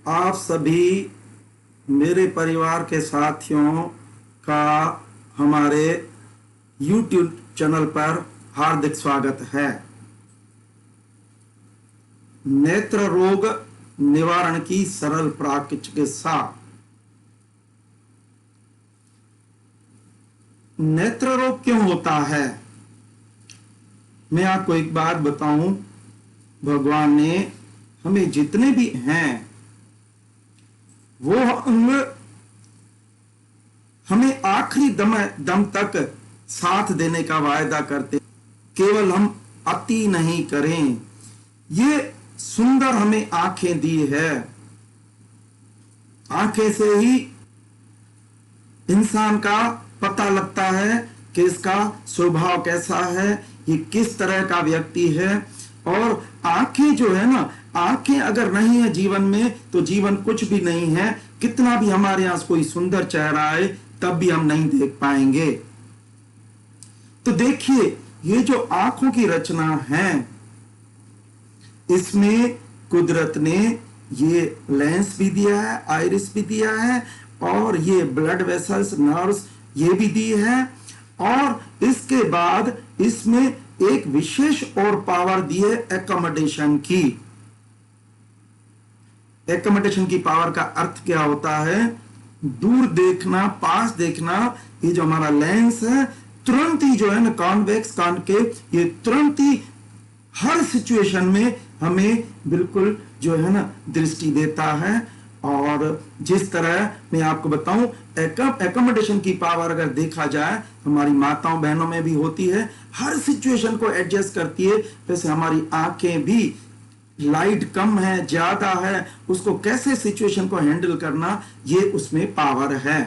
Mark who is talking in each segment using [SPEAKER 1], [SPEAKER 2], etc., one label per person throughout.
[SPEAKER 1] आप सभी मेरे परिवार के साथियों का हमारे YouTube चैनल पर हार्दिक स्वागत है। नेत्र रोग निवारण की सरल प्राकृतिक चिकित्सा। नेत्र रोग क्यों होता है? मैं आपको एक बात बताऊं, भगवान ने हमें जितने भी हैं वो अंग हमें आखिरी दम तक साथ देने का वायदा करते, केवल हम अति नहीं करें। ये सुंदर हमें आंखें दी है, आंखें से ही इंसान का पता लगता है कि इसका स्वभाव कैसा है, ये किस तरह का व्यक्ति है। और आंखें जो है ना, आंखें अगर नहीं है जीवन में तो जीवन कुछ भी नहीं है। कितना भी हमारे यहां कोई सुंदर चेहरा है तब भी हम नहीं देख पाएंगे। तो देखिए, ये जो आंखों की रचना है, इसमें कुदरत ने ये लेंस भी दिया है, आइरिस भी दिया है, और ये ब्लड वेसल्स, नर्व्स ये भी दी है। और इसके बाद इसमें एक विशेष और पावर दी है एकोमोडेशन की। एकोमोडेशन की पावर का अर्थ क्या होता है? दूर देखना, पास देखना। ये जो हमारा लेंस है तुरंत ही जो है ना, कॉन्वेक्स कॉनकेव, ये तुरंत ही हर सिचुएशन में हमें बिल्कुल जो है ना दृष्टि देता है। और जिस तरह मैं आपको बताऊं, एकोमोडेशन की पावर अगर देखा जाए हमारी माताओं बहनों में भी होती है, हर सिचुएशन को एडजस्ट करती है। वैसे हमारी आंखें भी, लाइट कम है ज्यादा है, उसको कैसे सिचुएशन को हैंडल करना, ये उसमें पावर है।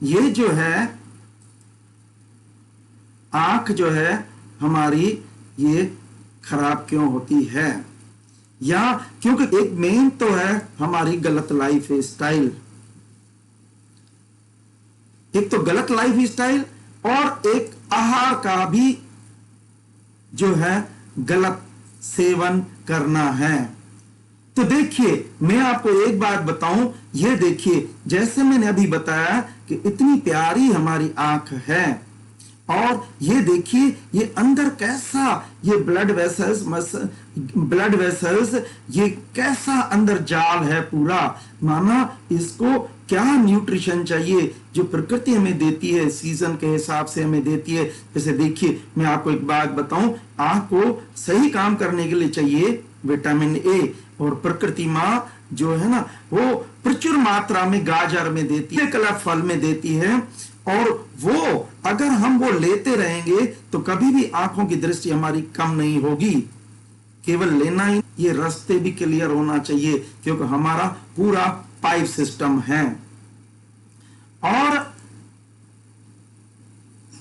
[SPEAKER 1] ये जो है आंख जो है हमारी, ये खराब क्यों होती है? या क्योंकि एक मेन तो है हमारी गलत लाइफ स्टाइल। एक तो गलत लाइफ स्टाइल और एक आहार का भी जो है गलत सेवन करना है। तो देखिए, मैं आपको एक बात बताऊं, ये देखिए, जैसे मैंने अभी बताया कि इतनी प्यारी हमारी आंख है, और ये देखिए ये अंदर कैसा, ये ब्लड वेसल्स ये कैसा अंदर जाल है पूरा। माना इसको क्या न्यूट्रिशन चाहिए जो प्रकृति हमें देती है, सीजन के हिसाब से हमें देती है। जैसे देखिए, मैं आपको एक बात बताऊं, आंख को सही काम करने के लिए चाहिए विटामिन ए, और प्रकृति माँ जो है ना वो प्रचुर मात्रा में गाजर में देती है, कलर फल में देती है। और वो अगर हम वो लेते रहेंगे तो कभी भी आंखों की दृष्टि हमारी कम नहीं होगी। केवल लेना ही, ये रास्ते भी क्लियर होना चाहिए, क्योंकि हमारा पूरा पाइप सिस्टम है। और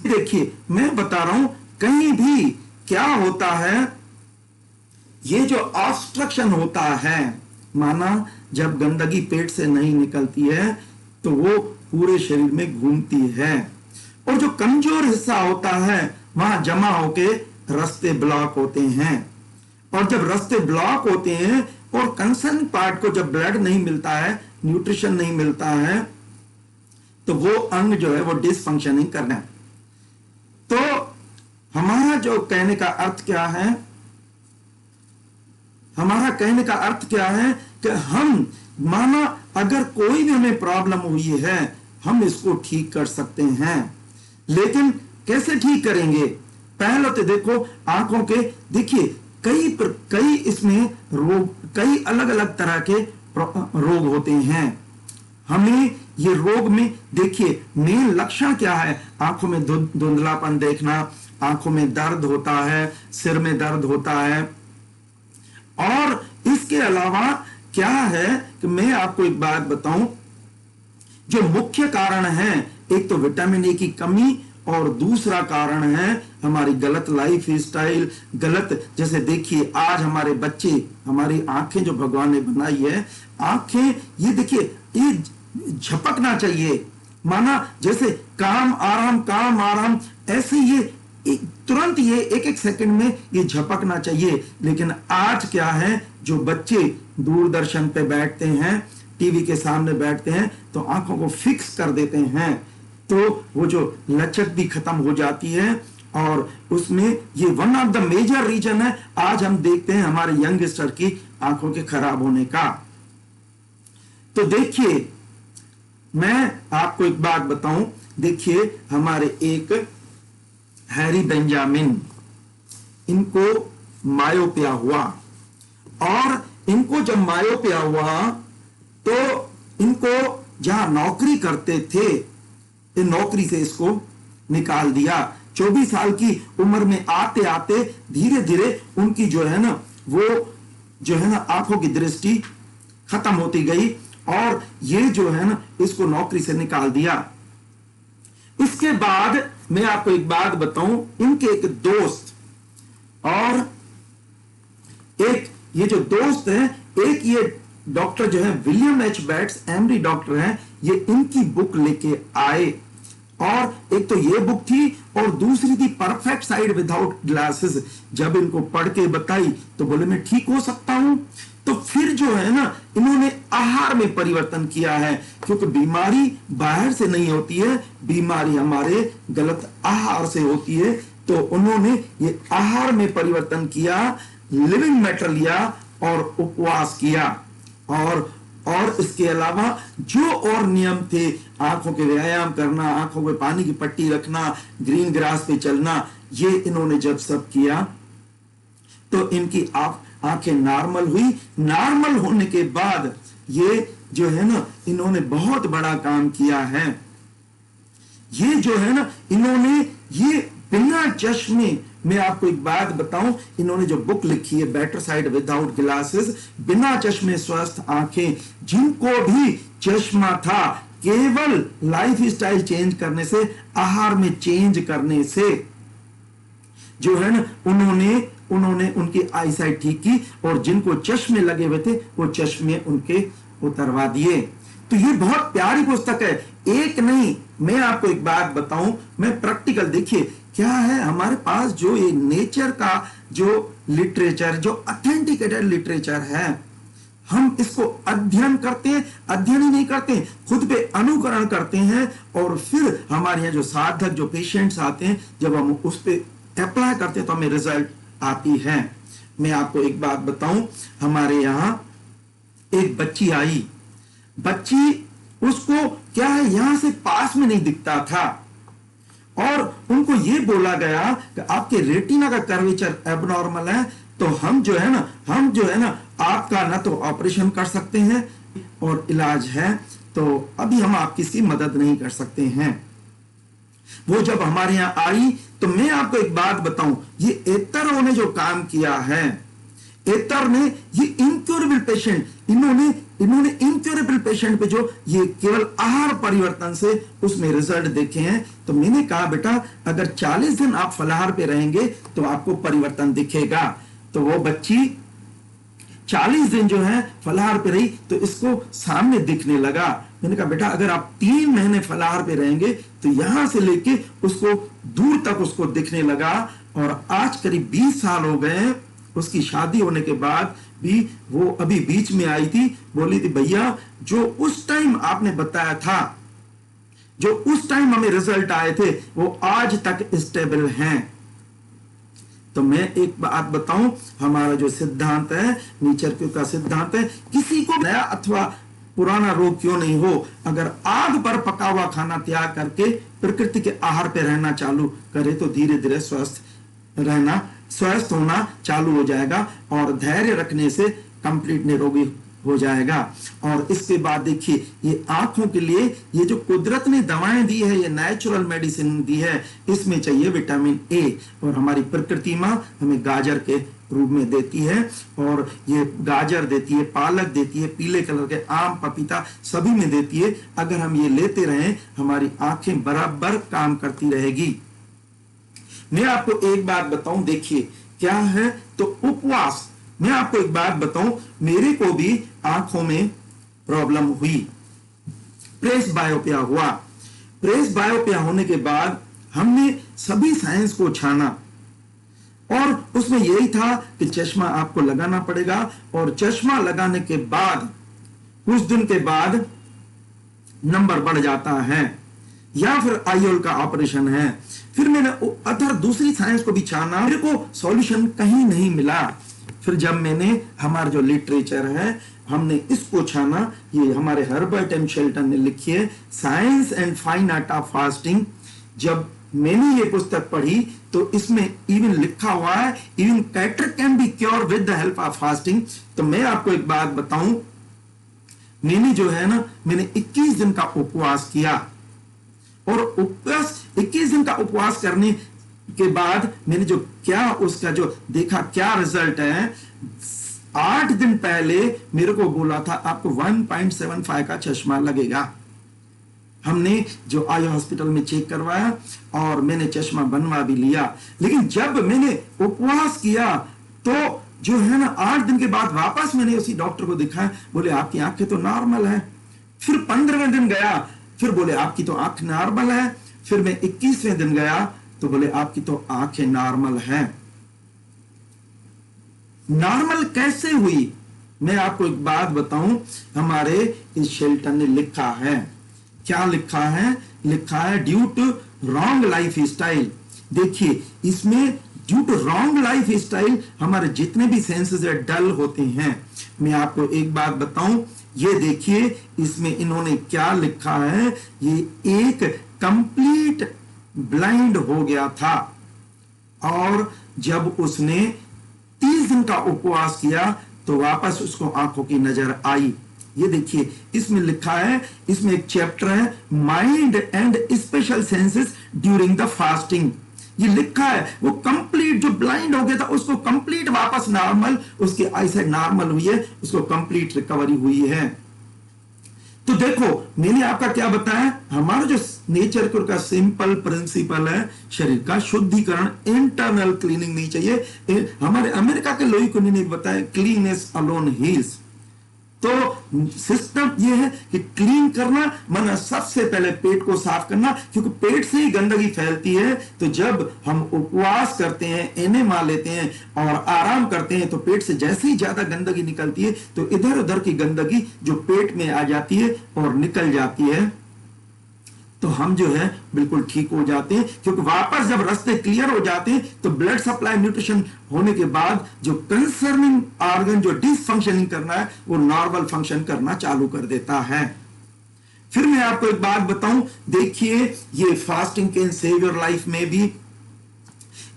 [SPEAKER 1] देखिए, मैं बता रहा हूं, कहीं भी क्या होता है, ये जो ऑब्स्ट्रक्शन होता है, माना जब गंदगी पेट से नहीं निकलती है तो वो पूरे शरीर में घूमती है, और जो कमजोर हिस्सा होता है वहां जमा होके रास्ते ब्लॉक होते हैं। और जब रास्ते ब्लॉक होते हैं और कंसर्न पार्ट को जब ब्लड नहीं मिलता है, न्यूट्रिशन नहीं मिलता है, तो वो अंग जो है वो डिसफंक्शनिंग करना है। तो हमारा जो कहने का अर्थ क्या है, हमारा कहने का अर्थ क्या है कि हम, माना अगर कोई भी हमें प्रॉब्लम हुई है, हम इसको ठीक कर सकते हैं। लेकिन कैसे ठीक करेंगे? पहले तो देखो, आंखों के देखिए कई इसमें रोग, कई अलग अलग तरह के रोग होते हैं। हमें ये रोग में देखिए मेन लक्षण क्या है? आंखों में धुंधलापन देखना, आंखों में दर्द होता है, सिर में दर्द होता है। और इसके अलावा क्या है कि मैं आपको एक बात बताऊं, जो मुख्य कारण है, एक तो विटामिन ए की कमी, और दूसरा कारण है हमारी गलत लाइफ स्टाइल, गलत, जैसे देखिए आज हमारे बच्चे, हमारी आंखें जो भगवान ने बनाई है, आंखें ये देखिए ये झपकना चाहिए, माना जैसे काम आराम, ऐसे ये तुरंत ये एक एक सेकंड में ये झपकना चाहिए। लेकिन आज क्या है, जो बच्चे दूरदर्शन पे बैठते हैं, टीवी के सामने बैठते हैं, तो आंखों को फिक्स कर देते हैं, तो वो जो लचक भी खत्म हो जाती है। और उसमें ये one of the major reason है आज हम देखते हैं हमारे यंगस्टर की आंखों के खराब होने का। तो देखिए, मैं आपको एक बात बताऊं, देखिए हमारे एक हैरी बेंजामिन, इनको मायोपिया हुआ, और इनको जब मायोपिया हुआ तो इनको जहां नौकरी करते थे, नौकरी से इसको निकाल दिया। 24 साल की उम्र में आते आते धीरे धीरे उनकी जो है ना, वो जो है ना आंखों की दृष्टि खत्म होती गई, और ये जो है ना इसको नौकरी से निकाल दिया। इसके बाद मैं आपको एक बात बताऊं, इनके एक दोस्त और एक ये जो दोस्त है, एक ये डॉक्टर जो है William H bats, MD doctor हैं, ये इनकी बुक लेके आए। और एक तो ये बुक थी और दूसरी थी परफेक्ट साइट विदाउट ग्लासेस। जब इनको पढ़ के बताई तो बोले मैं ठीक हो सकता हूं। तो फिर जो है ना, इन्होंने आहार में परिवर्तन किया है, क्योंकि बीमारी बाहर से नहीं होती है, बीमारी हमारे गलत आहार से होती है। तो उन्होंने ये आहार में परिवर्तन किया, लिविंग मैटर लिया और उपवास किया, और इसके अलावा जो और नियम थे, आंखों के व्यायाम करना, आंखों में पानी की पट्टी रखना, ग्रीन ग्रास पे चलना, ये इन्होंने जब सब किया तो इनकी आंखें नॉर्मल हुई। नॉर्मल होने के बाद ये जो है ना, इन्होंने बहुत बड़ा काम किया है। ये जो है ना, इन्होंने ये बिना चश्मे, मैं आपको एक बात बताऊं, इन्होंने जो बुक लिखी है बेटर साइड विदाउट ग्लासेस, बिना चश्मे स्वस्थ आंखें, जिनको भी चश्मा था, केवल लाइफ स्टाइल चेंज करने से, आहार में चेंज करने से जो है ना, उन्होंने उनकी आई साइट ठीक की, और जिनको चश्मे लगे हुए थे वो चश्मे उनके उतरवा दिए। तो ये बहुत प्यारी पुस्तक है। एक नहीं, मैं आपको एक बात बताऊं, मैं प्रैक्टिकल, देखिए क्या है हमारे पास, जो ये नेचर का जो लिटरेचर, जो ऑथेंटिकेटेड लिटरेचर है, हम इसको अध्ययन करते हैं, अध्ययन ही नहीं करते, खुद पे अनुकरण करते हैं, और फिर हमारे यहाँ जो साधक, जो पेशेंट्स आते हैं, जब हम उस पे अप्लाई करते हैं तो हमें रिजल्ट आती है। मैं आपको एक बात बताऊं, हमारे यहाँ एक बच्ची आई, बच्ची, उसको क्या है, यहां से पास में नहीं दिखता था, और उनको ये बोला गया कि आपके रेटिना का कर्वेचर एबनॉर्मल है, तो हम जो है ना आपका ना तो ऑपरेशन कर सकते हैं और इलाज है, तो अभी हम आपकी इसकी मदद नहीं कर सकते हैं। वो जब हमारे यहाँ आई तो मैं आपको एक बात बताऊं, ये एतरों ने जो काम किया है, एतर ने ये इनक्योरेबल पेशेंट, इन्होंने इनक्योरेबल पेशेंट पे जो ये केवल आहार परिवर्तन से उसमें रिजल्ट देखे हैं। तो मैंने कहा बेटा अगर 40 दिन आप फलाहार पे रहेंगे तो आपको परिवर्तन दिखेगा। तो वो बच्ची 40 दिन जो है फलाहार पे रही तो इसको सामने दिखने लगा। मैंने कहा बेटा अगर आप 3 महीने फलाहार पे रहेंगे तो यहां से लेके उसको दूर तक उसको दिखने लगा, और आज करीब 20 साल हो गए उसकी शादी होने के बाद भी। वो अभी बीच में आई थी, बोली थी भैया जो उस टाइम आपने बताया था, जो उस टाइम हमें रिजल्ट आए थे, वो आज तक स्टेबल हैं। तो मैं एक बात बताऊं, हमारा जो सिद्धांत है, नेचर का सिद्धांत है, किसी को नया अथवा पुराना रोग क्यों नहीं हो, अगर आग पर पका हुआ खाना त्याग करके प्रकृति के आहार पे रहना चालू करे तो धीरे धीरे स्वस्थ होना चालू हो जाएगा, और धैर्य रखने से कंप्लीट निरोगी हो जाएगा। और इसके बाद देखिए ये आंखों के लिए ये जो कुदरत ने दवाएं दी है, ये नेचुरल मेडिसिन दी है, इसमें चाहिए विटामिन ए, और हमारी प्रकृति मां हमें गाजर के रूप में देती है, और ये गाजर देती है, पालक देती है, पीले कलर के आम पपीता सभी में देती है। अगर हम ये लेते रहें हमारी आंखें बराबर काम करती रहेगी। मैं आपको एक बात बताऊं, देखिए क्या है, तो उपवास। मैं आपको एक बात बताऊं, मेरे को भी आंखों में प्रॉब्लम हुई, प्रेस बायोपिया हुआ। प्रेस बायोपिया होने के बाद हमने सभी साइंस को छाना, और उसमें यही था कि चश्मा आपको लगाना पड़ेगा, और चश्मा लगाने के बाद कुछ दिन के बाद नंबर बढ़ जाता है, या फिर आईओल का ऑपरेशन है। फिर मैंने अदर दूसरी साइंस को भी छाना, मेरे को सॉल्यूशन कहीं नहीं मिला। फिर जब मैंने हमारा जो लिटरेचर है हमने इसको छाना, ये हमारे हर्बर्ट एम शेल्टन ने लिखी है, science and fine art of fasting. जब मैंने ये पुस्तक पढ़ी तो इसमें इवन लिखा हुआ है even cancer can be cure with the help of fasting. तो मैं आपको एक बात बताऊं, मैंने जो है ना, मैंने 21 दिन का उपवास किया, और उपवास 21 दिन का उपवास करने के बाद मैंने जो क्या उसका जो देखा क्या रिजल्ट है, 8 दिन पहले मेरे को बोला था आपको 1.75 का चश्मा लगेगा। हमने जो आई हॉस्पिटल में चेक करवाया और मैंने चश्मा बनवा भी लिया। लेकिन जब मैंने उपवास किया तो जो है ना 8 दिन के बाद वापस मैंने उसी डॉक्टर को दिखाया, बोले आपकी आंखें तो नॉर्मल है। फिर 15वें दिन गया, फिर बोले आपकी तो आंख नॉर्मल है। फिर मैं 21वें दिन गया तो बोले आपकी तो आंखें नॉर्मल है। नॉर्मल कैसे हुई? मैं आपको एक बात बताऊं, हमारे इस शेल्टन ने लिखा है, क्या लिखा है? लिखा है due to wrong life style. देखिए इसमें due to wrong life style हमारे जितने भी सेंसेस है डल होते हैं। मैं आपको एक बात बताऊं, ये देखिए इसमें इन्होंने क्या लिखा है, ये एक कंप्लीट ब्लाइंड हो गया था और जब उसने 30 दिन का उपवास किया तो वापस उसको आंखों की नजर आई। ये देखिए इसमें लिखा है, इसमें एक चैप्टर है mind and special senses during the fasting. ये लिखा है वो कंप्लीट जो ब्लाइंड हो गया था उसको कंप्लीट वापस नॉर्मल, उसकी आईसाइट नॉर्मल हुई है, उसको कंप्लीट रिकवरी हुई है। तो देखो मैंने आपका क्या बताया, हमारा जो नेचर का सिंपल प्रिंसिपल है शरीर का शुद्धिकरण, इंटरनल क्लीनिंग नहीं चाहिए। हमारे अमेरिका के लोई को नहीं बताया क्लीननेस अलोन हील्स। तो सिस्टम ये है कि क्लीन करना माना सबसे पहले पेट को साफ करना, क्योंकि पेट से ही गंदगी फैलती है। तो जब हम उपवास करते हैं, एनेमा लेते हैं और आराम करते हैं तो पेट से जैसे ही ज्यादा गंदगी निकलती है तो इधर उधर की गंदगी जो पेट में आ जाती है और निकल जाती है, तो हम जो है बिल्कुल ठीक हो जाते हैं। क्योंकि वापस जब रास्ते क्लियर हो जाते हैं तो ब्लड सप्लाई न्यूट्रिशन होने के बाद जो कंसर्निंग ऑर्गन जो डिसफंक्शनिंग करना है वो नॉर्मल फंक्शन करना चालू कर देता है। फिर मैं आपको एक बात बताऊं, देखिए ये fasting can save your life में भी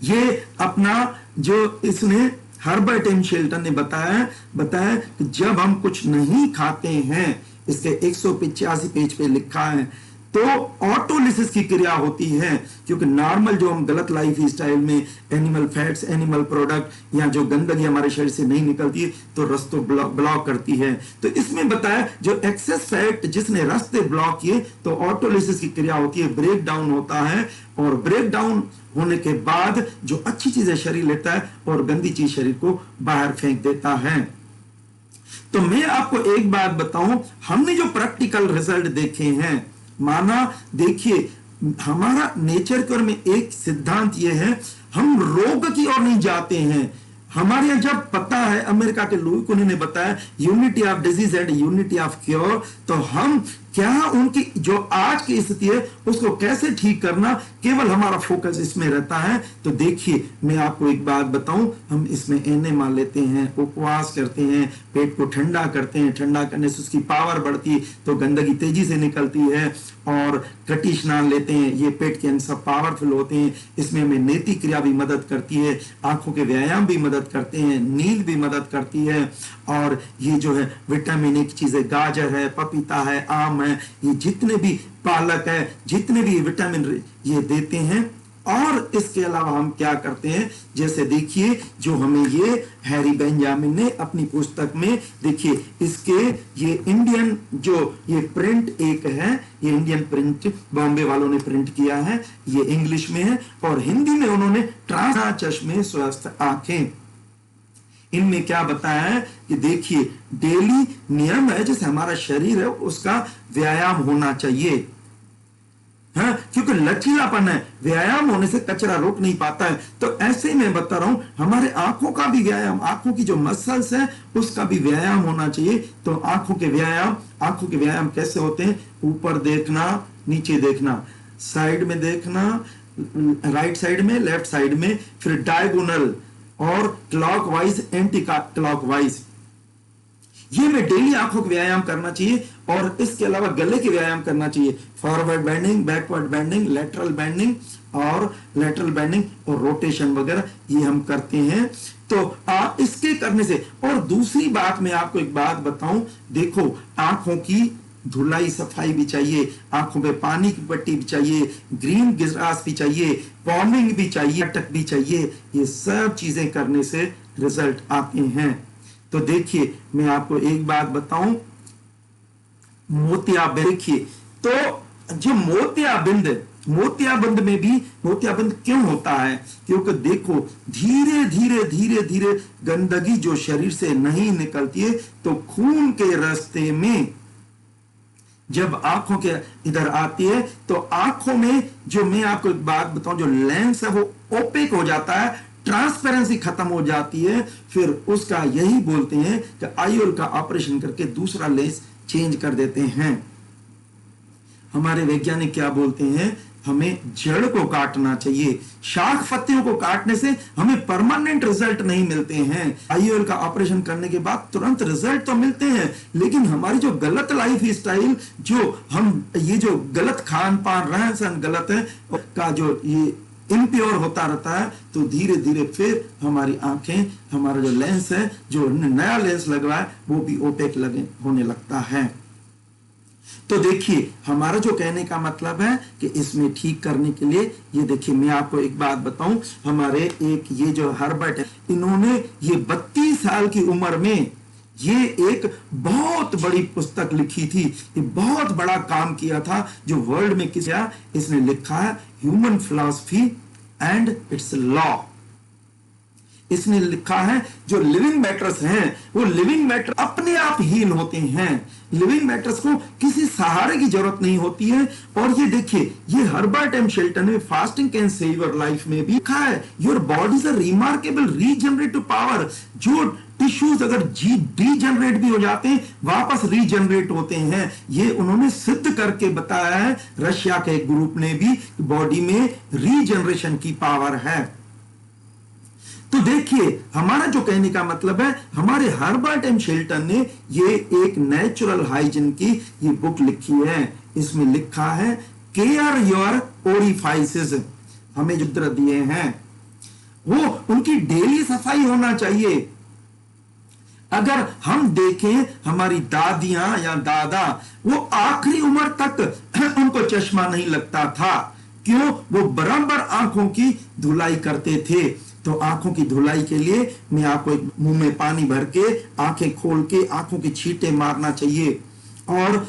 [SPEAKER 1] ये अपना जो इसने हर्बर्ट एम शेल्टन ने बताया कि जब हम कुछ नहीं खाते हैं, इसके 185 पेज पे लिखा है, तो ऑटोलिसिस की क्रिया होती है। क्योंकि नॉर्मल जो हम गलत लाइफ स्टाइल में एनिमल फैट्स, एनिमल प्रोडक्ट या जो गंदगी हमारे शरीर से नहीं निकलती है तो रास्ते ब्लॉक करती है। तो इसमें बताया जो एक्सेस फैट जिसने रास्ते ब्लॉक किए तो ऑटोलिसिस की क्रिया होती है, ब्रेक डाउन होता है, और ब्रेक डाउन होने के बाद जो अच्छी चीजें शरीर लेता है और गंदी चीज शरीर को बाहर फेंक देता है। तो मैं आपको एक बात बताऊं, हमने जो प्रैक्टिकल रिजल्ट देखे हैं, माना देखिए हमारा नेचर के में एक सिद्धांत यह है, हम रोग की ओर नहीं जाते हैं। हमारे यहां जब पता है, अमेरिका के लुई कुनी ने बताया unity of disease and unity of cure, तो हम क्या उनकी जो आज की स्थिति है उसको कैसे ठीक करना, केवल हमारा फोकस इसमें रहता है। तो देखिए मैं आपको एक बात बताऊं, हम इसमें एनेमा लेते हैं, उपवास करते हैं, पेट को ठंडा करते हैं, ठंडा करने से उसकी पावर बढ़ती है तो गंदगी तेजी से निकलती है, और कटी स्नान लेते हैं, ये पेट के अंदर पावरफुल होते हैं, इसमें हमें नेति क्रिया भी मदद करती है, आंखों के व्यायाम भी मदद करते हैं, नींद भी मदद करती है, और ये जो है विटामिन ए की चीजें, गाजर है, पपीता है, आम है, ये जितने भी पालक है, जितने भी विटामिन ये देते हैं। और इसके अलावा हम क्या करते हैं, जैसे देखिए जो हमें ये हैरी बेंजामिन ने अपनी पुस्तक में, देखिए इसके ये इंडियन जो ये प्रिंट एक है, ये इंडियन प्रिंट बॉम्बे वालों ने प्रिंट किया है, ये इंग्लिश में है और हिंदी में उन्होंने ट्रांस चश्मे स्वस्थ आंखें, इनमें क्या बताया है कि देखिए डेली नियम है, जैसे हमारा शरीर है उसका व्यायाम होना चाहिए, हाँ, क्योंकि लचीलापन है, व्यायाम होने से कचरा रोक नहीं पाता है। तो ऐसे ही मैं बता रहा हूं, हमारे आंखों का भी व्यायाम, आंखों की जो मसल्स है उसका भी व्यायाम होना चाहिए। तो आंखों के व्यायाम कैसे होते हैं? ऊपर देखना, नीचे देखना, साइड में देखना, राइट साइड में, लेफ्ट साइड में, फिर डायगोनल और क्लॉकवाइज, एंटी क्लॉकवाइज। ये में डेली आंखों का व्यायाम करना चाहिए। और इसके अलावा गले के व्यायाम करना चाहिए, forward bending, backward bending, lateral bending और रोटेशन वगैरह ये हम करते हैं। तो इसके करने से, और दूसरी बात मैं आपको एक बात बताऊं, देखो आंखों की धुलाई सफाई भी चाहिए, आंखों पे पानी की पट्टी भी चाहिए, ग्रीन ग्रास भी चाहिए, पॉमिंग भी चाहिए, अटक भी चाहिए। ये सब चीजें करने से रिजल्ट आते हैं। तो देखिए मैं आपको एक बात बताऊं, मोतियाबिंद, देखिए तो जो मोतियाबिंद में भी, मोतियाबिंद क्यों होता है? क्योंकि देखो धीरे धीरे गंदगी जो शरीर से नहीं निकलती है, तो खून के रास्ते में जब आंखों के इधर आती है तो आंखों में, जो मैं आपको एक बात बताऊं, जो लेंस है वो ओपेक हो जाता है, ट्रांसपेरेंसी खत्म हो जाती है। फिर उसका यही बोलते हैं कि आईओएल का ऑपरेशन करके दूसरा लेंस चेंज कर देते हैं। हमारे वैज्ञानिक क्या बोलते हैं? हमें जड़ को काटना चाहिए, शाख पत्तियों को काटने से हमें परमानेंट रिजल्ट नहीं मिलते हैं। आईओएल का ऑपरेशन करने के बाद तुरंत रिजल्ट तो मिलते हैं, लेकिन हमारी जो गलत लाइफ स्टाइल, ये जो गलत खान पान, रहन सहन गलत है का जो ये इम्प्योर होता रहता है, तो धीरे धीरे फिर हमारी आंखें, हमारा जो लेंस है, जो नया लेंस लगवा है, वो भी ओपेक होने लगता है। तो देखिए हमारा जो कहने का मतलब है कि इसमें ठीक करने के लिए, ये देखिए मैं आपको एक बात बताऊं, हमारे एक ये जो हर्बर्ट है, इन्होंने ये 32 साल की उम्र में ये एक बहुत बड़ी पुस्तक लिखी थी, ये बहुत बड़ा काम किया था जो वर्ल्ड में किया। इसने लिखा है human philosophy and it's law. इसने लिखा है जो लिविंग मैटर्स हैं, वो लिविंग मैटर अपने आप हील होते हैं, लिविंग मैटर्स को किसी सहारे की जरूरत नहीं होती है। और ये देखिए, ये हर्बर्ट एम शेल्टन ने fasting can save your life में भी लिखा है, your body is a remarkable regenerative power. जो टिश्यूज अगर डीजनरेट भी हो जाते हैं, वापस रीजनरेट होते हैं। ये उन्होंने सिद्ध करके बताया है, रशिया के एक ग्रुप ने भी, बॉडी में रीजनरेशन की पावर है। तो देखिए हमारा जो कहने का मतलब है, हमारे हर्बर्ट एम शेल्टन ने ये एक नेचुरल हाइजीन की ये बुक लिखी है। इसमें लिखा है केयर योर ओरिफाइसेस, हमें जो तरह दिए हैं वो उनकी डेली सफाई होना चाहिए। अगर हम देखें हमारी दादियां या दादा, वो आखिरी उम्र तक उनको चश्मा नहीं लगता था। क्यों? वो बराबर आंखों की धुलाई करते थे। तो आंखों की धुलाई के लिए मैं आपको एक मुंह में पानी भर के, आंखें खोल के आंखों की छींटे मारना चाहिए। और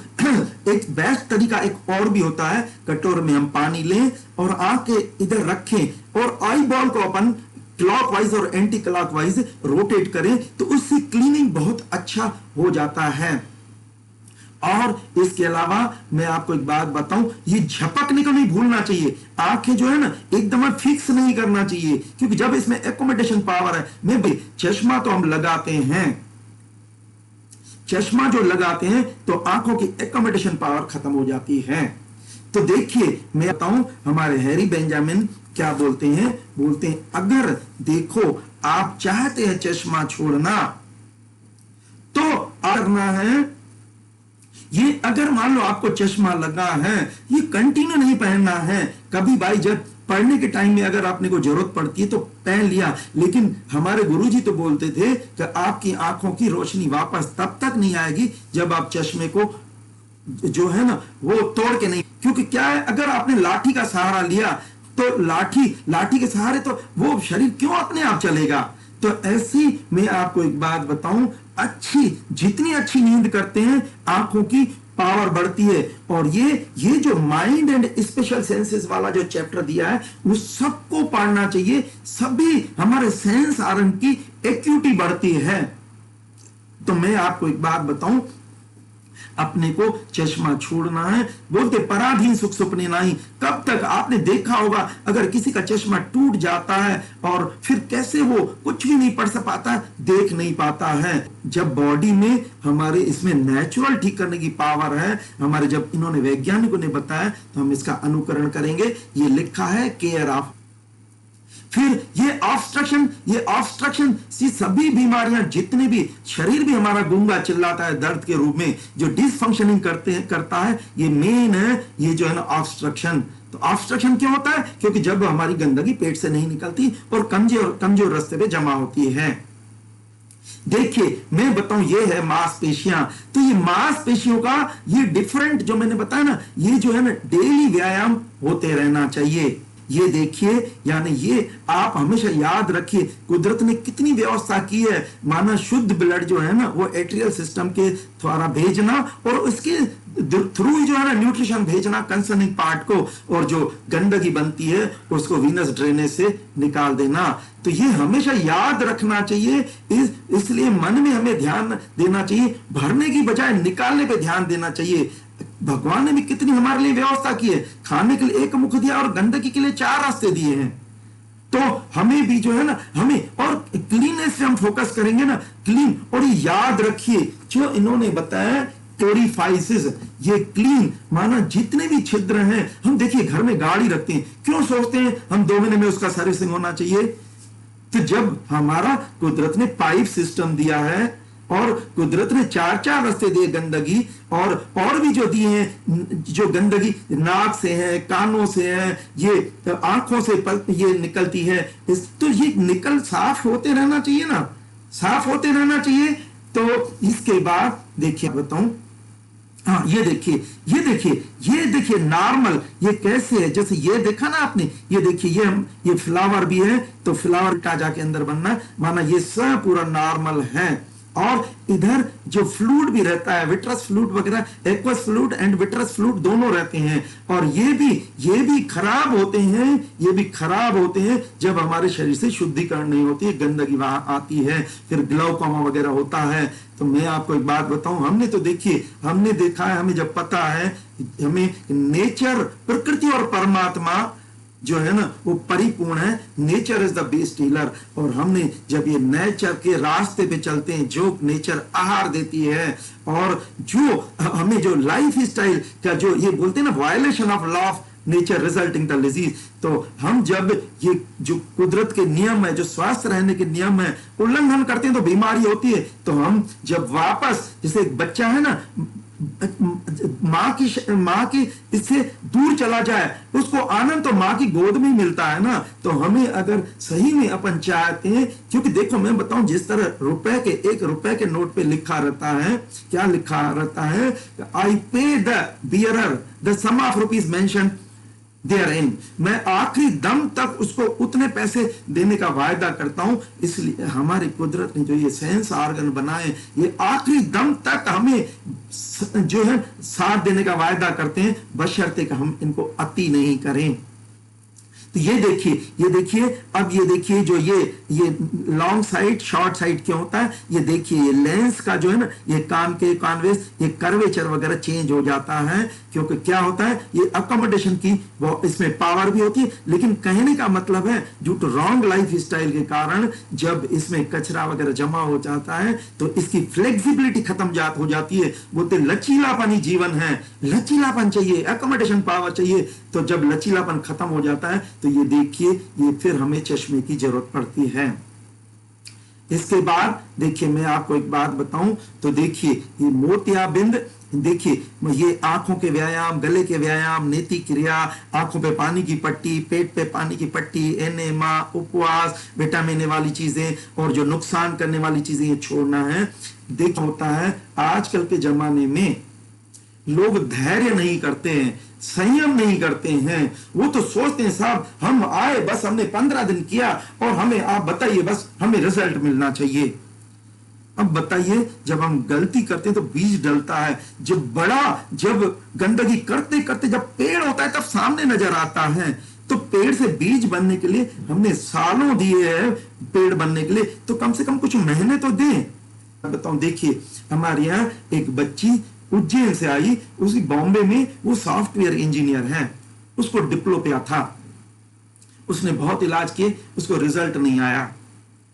[SPEAKER 1] एक बेस्ट तरीका एक और भी होता है, कटोरे में हम पानी लें और आंखें इधर रखें और आई बॉल को अपन क्लॉकवाइज और एंटी क्लॉकवाइज रोटेट करें, तो उससे क्लीनिंग बहुत अच्छा हो जाता है। और इसके अलावा मैं आपको एक बात बताऊं, ये झपकने को नहीं भूलना चाहिए। आंखें जो है ना एकदम फिक्स नहीं करना चाहिए, क्योंकि जब इसमें एकोमोडेशन पावर है। मैं भी चश्मा तो हम लगाते हैं, चश्मा जो लगाते हैं तो आंखों की एकोमोडेशन पावर खत्म हो जाती है। तो देखिए मैं बताऊं, हमारे हैरी बेंजामिन क्या बोलते हैं? बोलते हैं अगर देखो आप चाहते हैं चश्मा छोड़ना, तो करना है ये, अगर मान लो आपको चश्मा लगा है, ये कंटिन्यू नहीं पहनना है। कभी भाई जब पढ़ने के टाइम में अगर आपने को जरूरत पड़ती है तो पहन लिया, लेकिन हमारे गुरुजी तो बोलते थे कि आपकी आंखों की रोशनी वापस तब तक नहीं आएगी जब आप चश्मे को जो है ना वो तोड़ के नहीं। क्योंकि क्या है, अगर आपने लाठी का सहारा लिया तो लाठी के सहारे तो वो शरीर क्यों अपने आप चलेगा। तो ऐसी मैं आपको एक बात बताऊं, जितनी अच्छी नींद करते हैं आंखों की पावर बढ़ती है। और ये जो माइंड एंड स्पेशल सेंसेस वाला जो चैप्टर दिया है वो सबको पढ़ना चाहिए। सभी हमारे सेंस आर्गन की एक्यूटी बढ़ती है। तो मैं आपको एक बात बताऊं, अपने को चश्मा छोड़ना है। बोलते पराधीन सुख सुपने नहीं। कब तक आपने देखा होगा अगर किसी का चश्मा टूट जाता है और फिर कैसे वो कुछ भी नहीं पढ़ पाता, देख नहीं पाता है। जब बॉडी में हमारे इसमें नेचुरल ठीक करने की पावर है, हमारे जब इन्होंने वैज्ञानिकों ने बताया तो हम इसका अनुकरण करेंगे। ये लिखा है केयर ऑफ। फिर ये ऑब्स्ट्रक्शन सी सभी बीमारियां, जितने भी शरीर भी हमारा गूंगा चिल्लाता है दर्द के रूप में, जो डिसफंक्शनिंग करता है, ये मेन है ये जो है ना ऑब्स्ट्रक्शन। तो ऑब्स्ट्रक्शन क्यों होता है? क्योंकि जब हमारी गंदगी पेट से नहीं निकलती और कमजोर रास्ते पे जमा होती है। देखिए मैं बताऊं, ये है मांसपेशियां। तो ये मांसपेशियों का ये डिफरेंट जो मैंने बताया ना, ये जो है ना डेली व्यायाम होते रहना चाहिए। ये देखिए, यानी ये आप हमेशा याद रखिए कुदरत ने कितनी व्यवस्था की है। माना शुद्ध ब्लड जो है ना वो एट्रियल सिस्टम के द्वारा भेजना और उसके थ्रू जो है ना न्यूट्रिशन भेजना कंसर्निंग पार्ट को, और जो गंदगी बनती है उसको वीनस ड्रेनेज से निकाल देना। तो ये हमेशा याद रखना चाहिए। इसलिए मन में हमें ध्यान देना चाहिए, भरने की बजाय निकालने पे ध्यान देना चाहिए। भगवान ने भी कितनी हमारे लिए व्यवस्था की है। खाने के लिए एक मुख दिया और गंदगी के लिए 4 रास्ते दिए हैं। तो हमें भी जो है ना, हमें और क्लीननेस से हम फोकस करेंगे ना, क्लीन। और याद रखिए जो इन्होंने बताया क्लोरीफाइसिस, ये क्लीन माना जितने भी छिद्र हैं। हम देखिए घर में गाड़ी रखते हैं, क्यों सोचते हैं हम 2 महीने में उसका सर्विसिंग होना चाहिए? तो जब हमारा कुदरत ने पाइप सिस्टम दिया है और कुदरत ने 4 रास्ते दिए गंदगी, और भी जो दिए हैं, जो गंदगी नाक से है, कानों से है, ये आंखों से ये निकलती है, तो ये निकल साफ होते रहना चाहिए ना, साफ होते रहना चाहिए। तो इसके बाद देखिए बताऊं, हाँ ये देखिए नॉर्मल ये कैसे है। जैसे ये देखा ना आपने, ये देखिए ये फ्लावर भी है, तो फ्लावर का जाके अंदर बनना, माना ये सब पूरा नॉर्मल है। और इधर जो फ्लूइड भी रहता है, विट्रस फ्लूइड वगैरह, aqueous fluid and vitreous fluid दोनों रहते हैं। और ये भी खराब होते हैं, जब हमारे शरीर से शुद्धिकरण नहीं होती है, गंदगी वहां आती है, फिर ग्लाउकोमा वगैरह होता है। तो मैं आपको एक बात बताऊं, हमने देखा है, हमें जब पता है, हमें नेचर, प्रकृति और परमात्मा जो है ना वो परिपूर्ण है। Nature is the best healer. और हमने जब ये नेचर के रास्ते पे चलते हैं, जो नेचर आहार देती है, और जो हमें जो लाइफ स्टाइल का जो ये बोलते हैं ना violation of law of nature resulting the disease, तो हम जब ये जो कुदरत के नियम है, जो स्वस्थ रहने के नियम है, उल्लंघन करते हैं तो बीमारी होती है। तो हम जब वापस, जैसे एक बच्चा है ना, माँ की इससे दूर चला जाए, उसको आनंद तो माँ की गोद में ही मिलता है ना। तो हमें अगर सही में अपन चाहते हैं, क्योंकि देखो मैं बताऊं, जिस तरह ₹1 के नोट पे लिखा रहता है, क्या लिखा रहता है, I pay the bearer the sum of rupees mention therein, मैं आखिरी दम तक उसको उतने पैसे देने का वायदा करता हूं। इसलिए हमारी कुदरत ने जो ये सेंस ऑर्गन बनाए, ये आखिरी दम तक हमें जो है साथ देने का वायदा करते हैं, बशर्ते कि हम इनको अति नहीं करें। तो ये देखिए अब ये देखिए जो ये लॉन्ग साइड शॉर्ट साइड क्यों होता है, ये देखिए ये लेंस का जो है ना, ये कान के कॉन्वेक्स, ये कर्वेचर वगैरह चेंज हो जाता है, क्योंकि क्या होता है, ये अकोमोडेशन की वो इसमें पावर भी होती है। लेकिन कहने का मतलब है, due to wrong life style के कारण जब इसमें कचरा वगैरह जमा हो जाता है तो इसकी फ्लेक्सिबिलिटी खत्म हो जाती है। बोलते लचीलापन ही जीवन है, लचीलापन चाहिए, अकोमोडेशन पावर चाहिए। तो जब लचीलापन खत्म हो जाता है तो ये देखिए, ये फिर हमें चश्मे की जरूरत पड़ती है। इसके बाद देखिए मैं आपको एक बात बताऊं, तो देखिए ये मोतियाबिंद, देखिए ये आंखों के व्यायाम, गले के व्यायाम, नेति क्रिया, आंखों पे पानी की पट्टी, पेट पे पानी की पट्टी, एनेमा, उपवास, विटामिन ए वाली चीजें और जो नुकसान करने वाली चीजें ये छोड़ना है। देख होता है आजकल के जमाने में लोग धैर्य नहीं करते हैं, संयम नहीं करते हैं। वो तो सोचते हैं साहब हम आए, बस हमने 15 दिन किया और हमें आप बताइए, बस हमें रिजल्ट मिलना चाहिए। अब बताइए, जब हम गलती करते हैं तो बीज डलता है। जब गंदगी करते करते जब पेड़ होता है तब सामने नजर आता है। तो पेड़ से बीज बनने के लिए हमने सालों दिए हैं, पेड़ बनने के लिए तो कम से कम कुछ महीने तो दें। बताऊं, देखिए हमारे यहाँ एक बच्ची, उज्जैन से आई, उसी बॉम्बे में वो सॉफ्टवेयर इंजीनियर है, उसको डिप्लोपिया था, उसने बहुत इलाज किए, उसको रिजल्ट नहीं आया।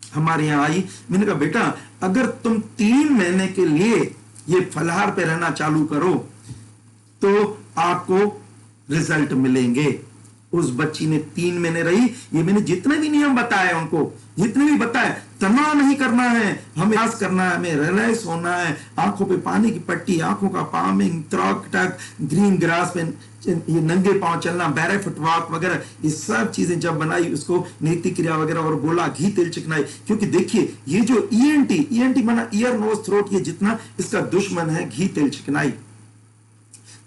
[SPEAKER 1] हमारे यहाँ आई, मैंने कहा बेटा अगर तुम 3 महीने के लिए ये फलाहार पे रहना चालू करो तो आपको रिजल्ट मिलेंगे। उस बच्ची ने 3 महीने रही। ये मैंने जितने भी नियम बताए उनको, जितने भी बताए, तनाव नहीं करना है, हमें आस करना है, हमें रिलैक्स होना है, आंखों पे पानी की पट्टी, आंखों का पामिंग, त्रॉक टक, ग्रीन ग्रास पे ये नंगे पांव चलना, बैरेफुट वॉक वगैरह, ये सब चीजें जब बनाई, उसको नीति क्रिया वगैरह और बोला घी तेल चिकनाई। क्योंकि देखिए ये जो ईएनटी माना ईयर नोज थ्रोट, ये जितना इसका दुश्मन है घी तेल चिकनाई।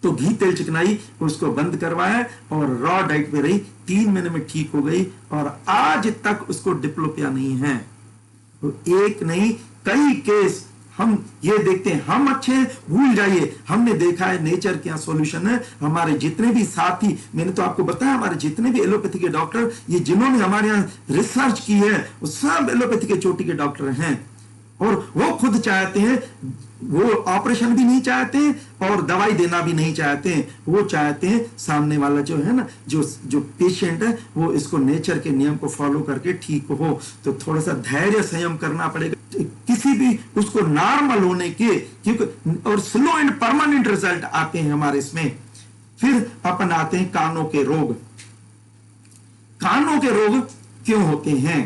[SPEAKER 1] तो घी तेल चिकनाई उसको बंद करवाया और रॉ डाइट पे रही, 3 महीने में ठीक हो गई और आज तक उसको डिप्लोपिया नहीं है। तो एक नहीं कई केस हम ये देखते हैं। हम अच्छे भूल जाइए, हमने देखा है नेचर क्या सॉल्यूशन है। हमारे जितने भी साथी, मैंने तो आपको बताया, हमारे जितने भी एलोपैथी के डॉक्टर, ये जिन्होंने हमारे यहाँ रिसर्च की है, वो सब एलोपैथी के चोटी के डॉक्टर हैं और वो खुद चाहते हैं, वो ऑपरेशन भी नहीं चाहते और दवाई देना भी नहीं चाहते हैं। वो चाहते हैं सामने वाला जो है ना, जो पेशेंट है, वो इसको नेचर के नियम को फॉलो करके ठीक हो। तो थोड़ा सा धैर्य संयम करना पड़ेगा किसी भी उसको नॉर्मल होने के, क्योंकि और स्लो एंड परमानेंट रिजल्ट आते हैं हमारे इसमें। फिर अपन आते हैं कानों के रोग। कानों के रोग क्यों होते हैं?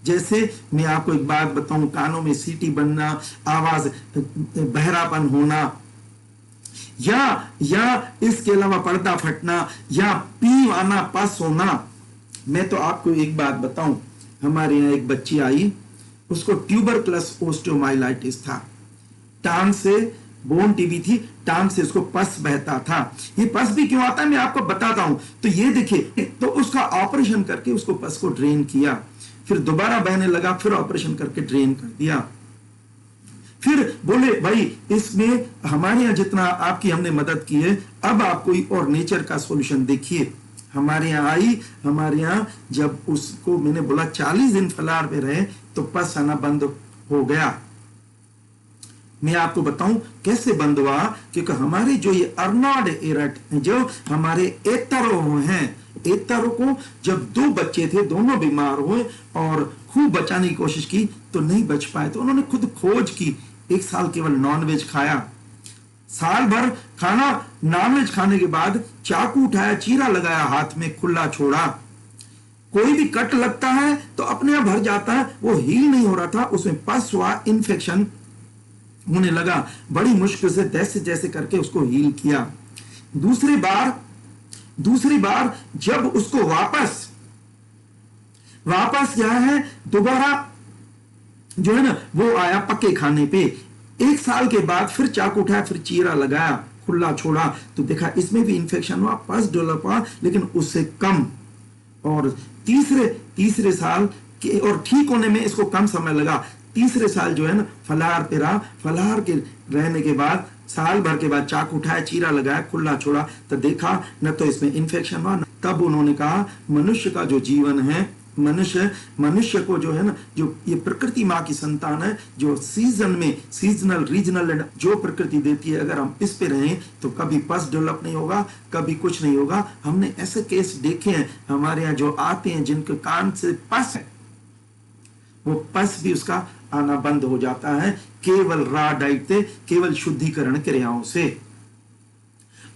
[SPEAKER 1] जैसे मैं आपको एक बात बताऊं, कानों में सीटी बनना, आवाज बहरापन होना, या इसके अलावा पर्दा फटना, या पी आना, पस होना। मैं तो आपको एक बात बताऊं, हमारे यहाँ एक बच्ची आई, उसको ट्यूबरकुलस ओस्टियोमाइलाइटिस था, टांग से बोन टीबी थी, टांग से उसको पस बहता था। ये पस भी क्यों आता है मैं आपको बताता हूं। तो ये देखिए, तो उसका ऑपरेशन करके उसको पस को ड्रेन किया, फिर दोबारा बहने लगा, फिर ऑपरेशन करके ड्रेन कर दिया। फिर बोले भाई इसमें हमारे यहाँ जितना आपकी हमने मदद की है, अब आप कोई और नेचर का सॉल्यूशन देखिए। हमारे यहाँ आई, हमारे यहाँ जब उसको मैंने बोला 40 दिन फलाहार पे रहे तो पस आना बंद हो गया। मैं आपको बताऊं कैसे बंद हुआ, क्योंकि हमारे जो ये अर्नॉड एरट जो हमारे एतरो हैं, एतरो को जब 2 बच्चे थे, दोनों बीमार हुए और खूब बचाने की कोशिश की तो नहीं बच पाए, तो उन्होंने खुद खोज की। 1 साल केवल नॉनवेज खाया, साल भर खाना नॉनवेज खाने के बाद चाकू उठाया, चीरा लगाया, हाथ में खुला छोड़ा। कोई भी कट लगता है तो अपने आप भर जाता है, वो हील नहीं हो रहा था, उसमें पस हुआ, इन्फेक्शन होने लगा। बड़ी मुश्किल से जैसे जैसे करके उसको हील किया। दूसरी बार जब उसको वापस क्या है, दोबारा जो है ना वो आया पक्के खाने पे। 1 साल के बाद फिर चाकू उठाया, फिर चीरा लगाया, खुला छोड़ा, तो देखा इसमें भी इंफेक्शन हुआ, पस डेवलप हुआ, लेकिन उससे कम। और तीसरे साल के और ठीक होने में इसको कम समय लगा। तीसरे साल जो है ना फलाहार पे रहा, फलाहार के रहने के बाद साल भर के बाद चाकू उठाया, चीरा लगाया, खुला छोड़ा, तो देखा न तो इसमें इंफेक्शन हुआ। तब उन्होंने कहा मनुष्य का जो जीवन है, मनुष्य को जो है ना, जो ये प्रकृति माँ की संतान है, जो सीजन में सीजनल रीजनल जो प्रकृति देती है, अगर हम इस पे रहें तो कभी पस डेवलप नहीं होगा, कभी कुछ नहीं होगा। हमने ऐसे केस देखे हैं हमारे यहाँ जो आते हैं जिनके कान से पस है, वो पस भी उसका आना बंद हो जाता है केवल रॉ डाइट से, केवल शुद्धिकरण क्रियाओं से।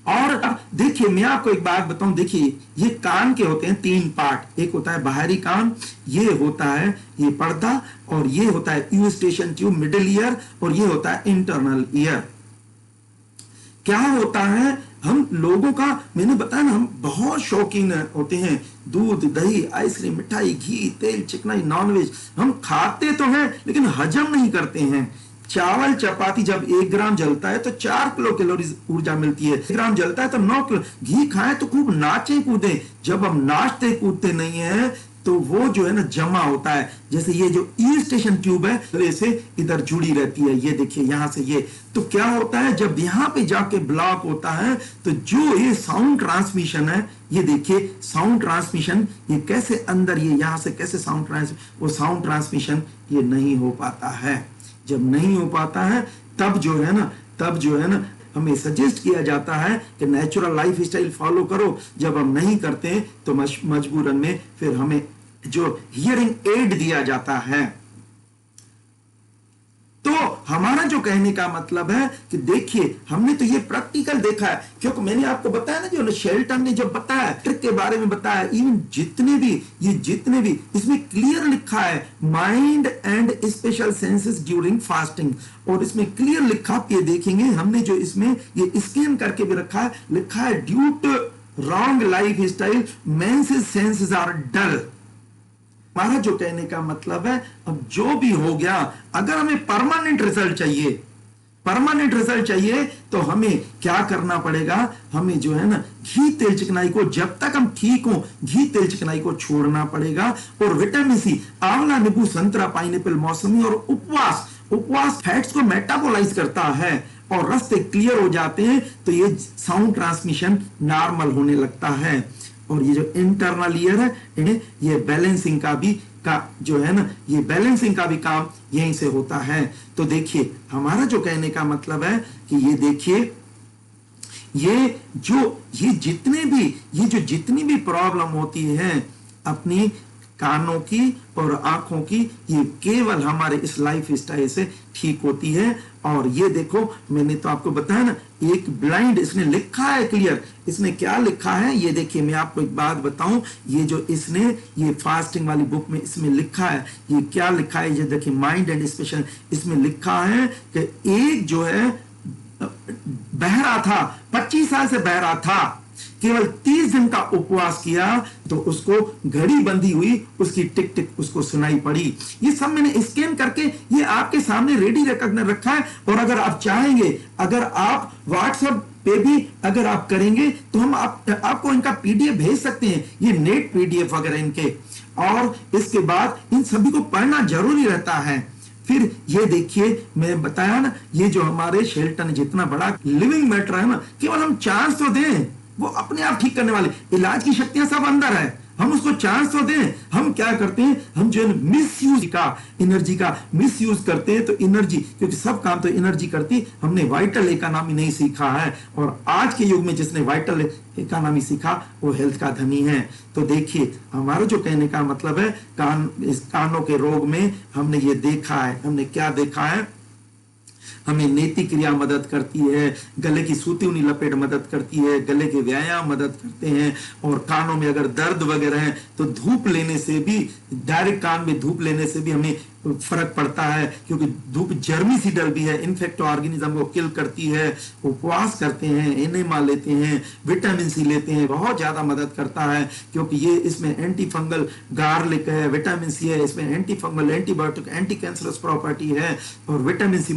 [SPEAKER 1] और अब देखिए मैं आपको एक बात बताऊं, देखिए ये कान के होते हैं 3 पार्ट। एक होता है बाहरी कान, ये होता है ये पर्दा, और ये होता है यूस्टेशन ट्यूब मिडिल ईयर, और ये होता है इंटरनल ईयर। क्या होता है हम लोगों का, मैंने बताया ना, हम बहुत शौकीन होते हैं, दूध दही आइसक्रीम मिठाई घी तेल चिकनाई नॉनवेज हम खाते तो हैं लेकिन हजम नहीं करते हैं। चावल चपाती जब 1 ग्राम जलता है तो 4 किलो कैलोरी ऊर्जा मिलती है, 1 ग्राम जलता है तो 9 किलो। घी खाएं तो खूब नाचे कूदे, जब हम नाचते कूदते नहीं है तो वो जो है ना जमा होता है। जैसे ये जो ई स्टेशन ट्यूब है गले से इधर जुड़ी रहती है, ये देखिए यहां से ये, तो क्या होता है जब यहां पे जाके ब्लॉक होता है तो जो ये साउंड ट्रांसमिशन है, ये देखिए साउंड ट्रांसमिशन, ये कैसे अंदर ये यहां से कैसे साउंड ट्रांसमिशन, वो साउंड ट्रांसमिशन ये नहीं हो पाता है। जब नहीं हो पाता है तब जो है ना हमें सजेस्ट किया जाता है कि नेचुरल लाइफ स्टाइल फॉलो करो। जब हम नहीं करते हैं तो मजबूरन में फिर हमें जो हियरिंग एड दिया जाता है। तो हमारा जो कहने का मतलब है कि देखिए हमने तो ये प्रैक्टिकल देखा है, क्योंकि मैंने आपको बताया ना, जो शेल्टन ने जब बताया ट्रिक के बारे में बताया, इवन जितने भी इसमें क्लियर लिखा है mind and special senses during fasting, और इसमें क्लियर लिखा, आप ये देखेंगे हमने जो इसमें ये स्कैन करके भी रखा है, लिखा है due to wrong life style men's senses are dull. हमारा जो कहने का मतलब है, अब जो भी हो गया, अगर हमें परमानेंट रिजल्ट चाहिए तो हमें क्या करना पड़ेगा, हमें जो है ना घी तेल चिकनाई को, जब तक हम ठीक हो घी तेल चिकनाई को छोड़ना पड़ेगा। और विटामिन सी, आंवला, नींबू, संतरा, पाइनएप्पल, मौसमी और उपवास फैट्स को मेटाबोलाइज करता है और रास्ते क्लियर हो जाते हैं, तो ये साउंड ट्रांसमिशन नॉर्मल होने लगता है। और ये जो इंटरनल ईयर है, ये बैलेंसिंग का भी काम यहीं से होता है। तो देखिए हमारा जो कहने का मतलब है कि ये देखिए ये जितनी भी प्रॉब्लम होती है अपनी कानों की और आंखों की, ये केवल हमारे इस लाइफ स्टाइल से ठीक होती है। और ये देखो मैंने तो आपको बताया ना, एक ब्लाइंड इसने लिखा है क्लियर, इसने क्या लिखा है ये देखिए, मैं आपको एक बात बताऊं, ये जो इसने ये फास्टिंग वाली बुक में इसमें लिखा है, ये क्या लिखा है, ये देखिए माइंड एंड स्पेशल, इसमें लिखा है कि एक जो है बहरा था, 25 साल से बहरा था, केवल 30 दिन का उपवास किया तो उसको घड़ी बंधी हुई, उसकी टिक टिक उसको सुनाई पड़ी। ये सब मैंने स्कैन करके ये आपके सामने रेडी रखा है। और अगर आप चाहेंगे, अगर आप व्हाट्सएप पे भी अगर आप करेंगे तो हम आपको इनका पीडीएफ भेज सकते हैं, ये नेट पीडीएफ वगैरह इनके। और इसके बाद इन सभी को पढ़ना जरूरी रहता है। फिर ये देखिए मैं बताया ना, ये जो हमारे शेल्टन जितना बड़ा लिविंग मैटर है ना, केवल हम चांस तो दें, वो अपने आप ठीक करने वाले, इलाज की शक्तियां सब अंदर है, हम उसको चांस तो दें। हम क्या करते हैं, हम जो एनर्जी का मिस यूज करते हैं। तो एनर्जी, क्योंकि सब काम तो एनर्जी करती, हमने वाइटल इकोनॉमी नहीं सीखा है, और आज के युग में जिसने वाइटल इकोनॉमी सीखा वो हेल्थ का धनी है। तो देखिए हमारा जो कहने का मतलब है, इस कानों के रोग में हमने ये देखा है, हमने क्या देखा है, हमें नेति क्रिया मदद करती है, गले की सूती लपेट मदद करती है, गले के व्यायाम मदद करते हैं। और कानों में अगर दर्द वगैरह है तो धूप लेने से भी, डायरेक्ट कान में धूप लेने से भी हमें फर्क पड़ता है, क्योंकि धूप जर्मिसिडल भी है, इन्फेक्ट ऑर्गेनिज्म को किल करती है। उपवास करते हैं, एनेमा लेते हैं, विटामिन सी लेते हैं, बहुत ज्यादा मदद करता है, क्योंकि ये इसमें एंटी फंगल, गार्लिक है, विटामिन सी है, इसमें anti fungal, antibiotic, anti cancerous property है। और विटामिन सी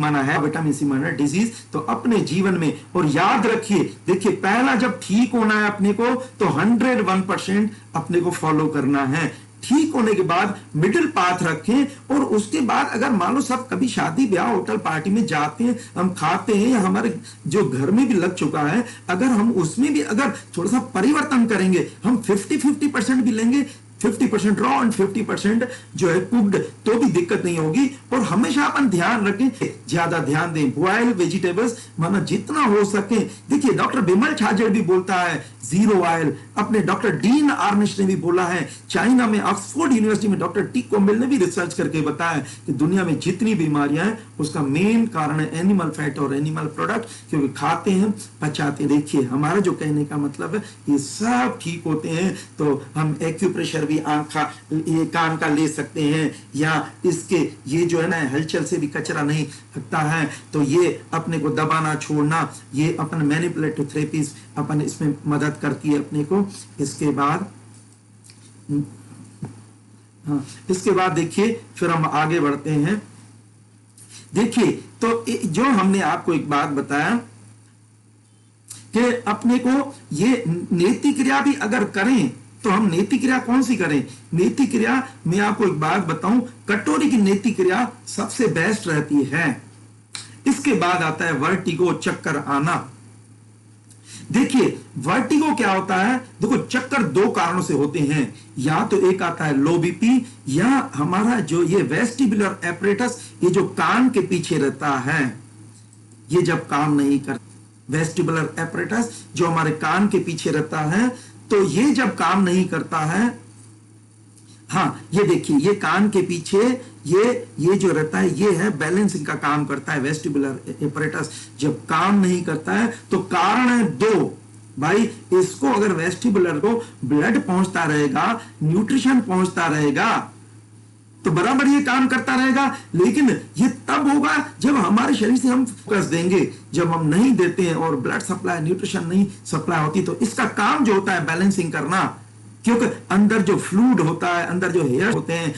[SPEAKER 1] माना डिजीज। तो अपने जीवन में, और याद रखिए, देखिए पहला जब ठीक होना है अपने को तो 101% अपने को फॉलो करना है। ठीक होने के बाद मिडिल पाथ रखें, और उसके बाद अगर मान लो सब कभी शादी ब्याह होटल पार्टी में जाते हैं, हम खाते हैं, या हमारे जो घर में भी लग चुका है, अगर हम उसमें भी अगर थोड़ा सा परिवर्तन करेंगे, हम 50% भी लेंगे, 50% रॉ एंड 50% जो है कुक्ड, तो भी दिक्कत नहीं होगी। और हमेशा अपन ध्यान रखें, ज्यादा ध्यान दें बॉइल्ड वेजिटेबल्स, माना जितना हो सके। देखिए डॉक्टर बिमल छाजड़ भी बोलता है जीरो ऑयल, अपने डॉक्टर डीन आर्निश ने भी बोला है, चाइना में ऑक्सफोर्ड यूनिवर्सिटी में डॉक्टर टी कोमिल ने भी रिसर्च करके बताया कि दुनिया में जितनी बीमारियां हैं उसका मेन कारण है एनिमल फैट और एनिमल प्रोडक्ट, क्योंकि खाते हैं पचाते हैं। देखिए हमारा जो कहने का मतलब है, ये सब ठीक होते हैं। तो हम एक्यूप्रेशर भी ये कान का ले सकते हैं, या इसके ये जो है ना हलचल से भी कचरा नहीं लगता है, तो ये अपने को दबाना छोड़ना, ये अपन मैनिपुलेटिव थेरेपीज अपन इसमें मदद करती है अपने को। इसके बाद देखिए फिर हम आगे बढ़ते हैं। देखिए तो जो हमने आपको एक बात बताया कि अपने को ये नेति क्रिया भी अगर करें, तो हम नेति क्रिया कौन सी करें? नेति क्रिया मैं आपको एक बात बताऊं, कटोरी की नेति क्रिया सबसे बेस्ट रहती है। इसके बाद आता है वर्टिगो, चक्कर आना। देखिए वर्टिगो क्या होता है, देखो चक्कर दो कारणों से होते हैं, या तो एक आता है लो बीपी, या हमारा जो ये वेस्टिबुलर एपरेटस, ये जो कान के पीछे रहता है, ये जब काम नहीं करता, वेस्टिबुलर एपरेटस जो हमारे कान के पीछे रहता है, तो ये जब काम नहीं करता है, हाँ ये देखिए, ये कान के पीछे ये जो रहता है, ये है बैलेंसिंग का काम करता है। वेस्टिबुलर एपरेटस जब काम नहीं करता है तो कारण है दो भाई। इसको अगर वेस्टिबुलर को ब्लड पहुंचता रहेगा, न्यूट्रिशन पहुंचता रहेगा, तो बराबर ये काम करता रहेगा। लेकिन ये तब होगा जब हमारे शरीर से हम फोकस देंगे। जब हम नहीं देते हैं और ब्लड सप्लाई, न्यूट्रिशन नहीं सप्लाई होती, तो इसका काम जो होता है बैलेंसिंग करना, क्योंकि अंदर जो फ्लूइड होता है, अंदर जो हेयर होते हैं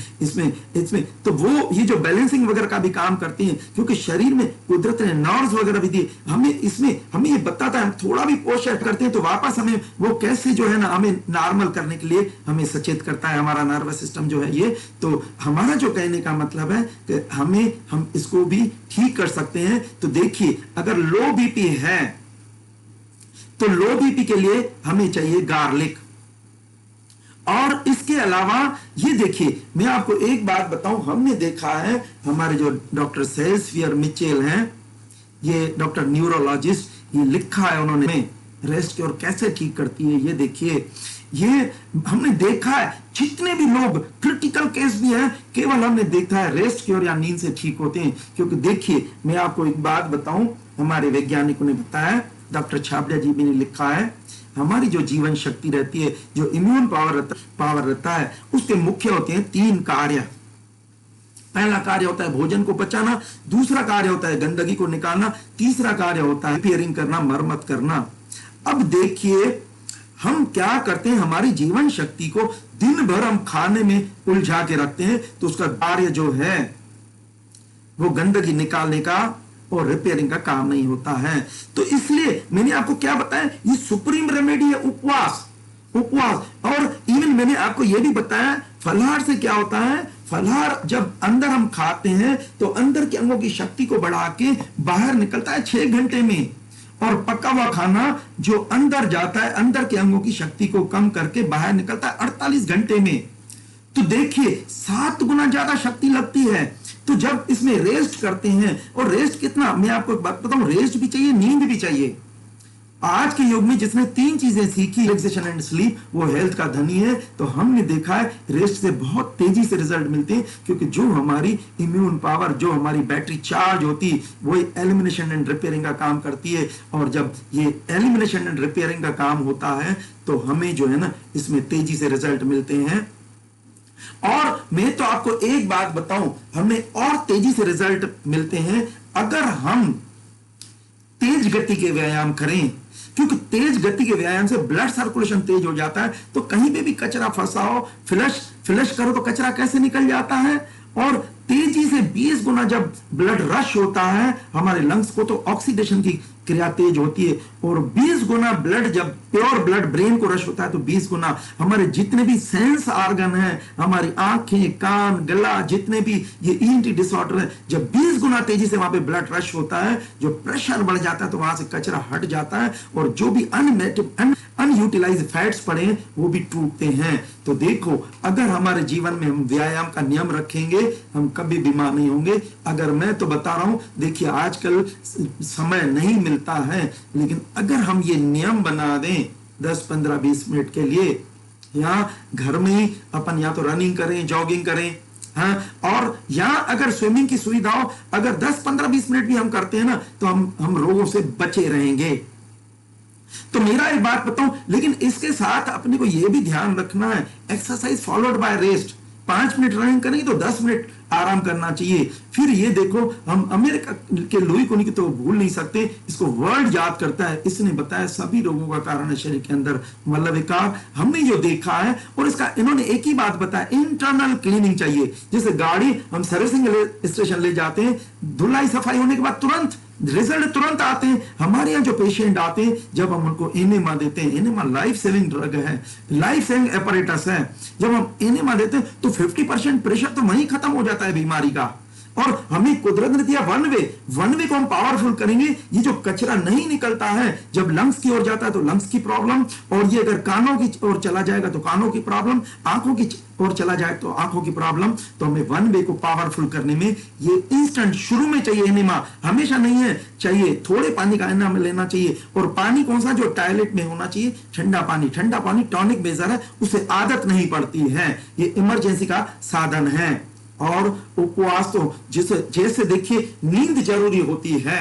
[SPEAKER 1] इसमें तो वो ये जो बैलेंसिंग वगैरह का भी काम करती हैं, क्योंकि शरीर में कुदरत ने नर्व्स वगैरह भी दिए हमें ये बताता है। हम थोड़ा भी पोषण करते हैं तो वापस हमें वो कैसे जो है ना, हमें नॉर्मल करने के लिए हमें सचेत करता है हमारा नर्वस सिस्टम जो है ये। तो हमारा जो कहने का मतलब है कि हम इसको भी ठीक कर सकते हैं। तो देखिए, अगर लो बीपी है तो लो बीपी के लिए हमें चाहिए गार्लिक। और इसके अलावा ये देखिए, मैं आपको एक बात बताऊं, हमने देखा है हमारे जो डॉक्टर सेल्सफियर मिचेल हैं, ये डॉक्टर न्यूरोलॉजिस्ट, ये लिखा है उन्होंने रेस्ट क्योर कैसे ठीक करती है। ये देखिए, ये हमने देखा है जितने भी लोग क्रिटिकल केस भी हैं, केवल हमने देखा है रेस्ट क्योर या नींद से ठीक होते हैं। क्योंकि देखिए, मैं आपको एक बात बताऊं, हमारे वैज्ञानिकों ने बताया, डॉक्टर छाबड़ा जी भी ने लिखा है, हमारी जो जीवन शक्ति रहती है, जो इम्यून पावर रहता है, उसके मुख्य होते हैं 3 कार्य। पहला कार्य होता है भोजन को पचाना, दूसरा कार्य होता है गंदगी को निकालना, तीसरा कार्य होता है रिपेयरिंग करना, मरम्मत करना। अब देखिए, हम क्या करते हैं, हमारी जीवन शक्ति को दिन भर हम खाने में उलझा के रखते हैं, तो उसका कार्य जो है वो गंदगी निकालने का और रिपेयरिंग का काम नहीं होता है। तो इसलिए मैंने आपको क्या बताया, ये सुप्रीम रेमेडी है उपवास। और इवन मैंने आपको यह भी बताया, फलाहार से क्या होता है, फलाहार जब अंदर हम खाते हैं तो अंदर के अंगों की शक्ति को बढ़ा के बाहर निकलता है 6 घंटे में, और पका हुआ खाना जो अंदर जाता है, अंदर के अंगों की शक्ति को कम करके बाहर निकलता है 48 घंटे में। तो देखिए, 7 गुना ज्यादा शक्ति लगती है। तो जब इसमें रेस्ट करते हैं, और रेस्ट कितना, मैं आपको एक बात बताऊं, रेस्ट भी चाहिए, नींद भी चाहिए। आज के युग में जिसने 3 चीजें सीखी, रिलैक्सेशन एंड स्लीप, वो हेल्थ का धनी है। तो हमने देखा है रेस्ट से बहुत तेजी से रिजल्ट मिलते हैं, क्योंकि जो हमारी इम्यून पावर, जो हमारी बैटरी चार्ज होती, वो एलिमिनेशन एंड रिपेयरिंग का काम करती है। और जब ये एलिमिनेशन एंड रिपेयरिंग का काम होता है तो हमें जो है ना, इसमें तेजी से रिजल्ट मिलते हैं। और मैं तो आपको एक बात बताऊं, हमें और तेजी से रिजल्ट मिलते हैं अगर हम तेज गति के व्यायाम करें। क्योंकि तेज गति के व्यायाम से ब्लड सर्कुलेशन तेज हो जाता है, तो कहीं पे भी कचरा फंसा हो, फ्लश करो तो कचरा कैसे निकल जाता है। और तेजी से 20 गुना जब ब्लड रश होता है हमारे लंग्स को, तो ऑक्सीडेशन की क्रिया तेज होती है। और 20 गुना ब्लड, जब प्योर ब्लड ब्रेन को रश होता है, तो 20 गुना हमारे जितने भी सेंस ऑर्गन हैं, हमारी आंखें, कान, गला, जितने भी ये ईएनटी डिसऑर्डर है, जब 20 गुना तेजी से वहां पे ब्लड रश होता है, जो प्रेशर बढ़ जाता है, तो वहां से कचरा हट जाता है, और जो भी अनयूटिलाइज फैट्स पड़े हैं वो भी टूटते हैं। तो देखो, अगर हमारे जीवन में हम व्यायाम का नियम रखेंगे, हम कभी बीमार नहीं होंगे। अगर मैं तो बता रहा हूं, देखिए आजकल समय नहीं मिलता है, लेकिन अगर हम ये नियम बना दें 10, 15, 20 मिनट के लिए, या घर में ही अपन या तो रनिंग करें, जॉगिंग करें, हाँ, और यहाँ अगर स्विमिंग की सुविधा हो, अगर 10, 15, 20 मिनट भी हम करते हैं ना, तो हम रोगों से बचे रहेंगे। तो मेरा एक बात बताऊं, लेकिन इसके साथ अपने को यह भी ध्यान रखना है, exercise followed by rest. 5 minute running करेंगे तो 10 मिनट आराम करना चाहिए। फिर ये देखो, हम अमेरिका के लुई कोनी की तो भूल नहीं सकते, इसको वर्ल्ड याद करता है। इसने बताया सभी रोगों का कारण है शरीर के अंदर मलविकार। हमने जो देखा है, और इसका इन्होंने एक ही बात बताया, इंटरनल क्लीनिंग चाहिए। जैसे गाड़ी हम सर्विसिंग स्टेशन ले जाते हैं, धुलाई सफाई होने के बाद तुरंत रिजल्ट तुरंत आते हैं। हमारे यहाँ जो पेशेंट आते हैं, जब हम उनको एनेमा देते हैं, एनेमा लाइफ सेविंग ड्रग है, लाइफ सेविंग एपरेटस है, जब हम एनेमा देते हैं तो 50% प्रेशर तो वहीं खत्म हो जाता है बीमारी का। और हमें कुदरत ने दिया वन वे को हम पावरफुल करेंगे। ये जो कचरा नहीं निकलता है जब लंग्स की ओर जाता है तो लंग्स की प्रॉब्लम, और ये अगर कानों की ओर चला जाएगा तो कानों की प्रॉब्लम, आंखों की ओर चला जाए तो आंखों की प्रॉब्लम। तो हमें वन वे को पावरफुल करने में ये इंस्टेंट शुरू में चाहिए एनेमा, हमेशा नहीं है चाहिए। थोड़े पानी का एनेमा लेना चाहिए, और पानी कौन सा, जो टॉयलेट में होना चाहिए, ठंडा पानी टॉनिक मेजर है, उसे आदत नहीं पड़ती है, ये इमरजेंसी का साधन है। और उपवास तो जैसे देखिए नींद जरूरी होती है।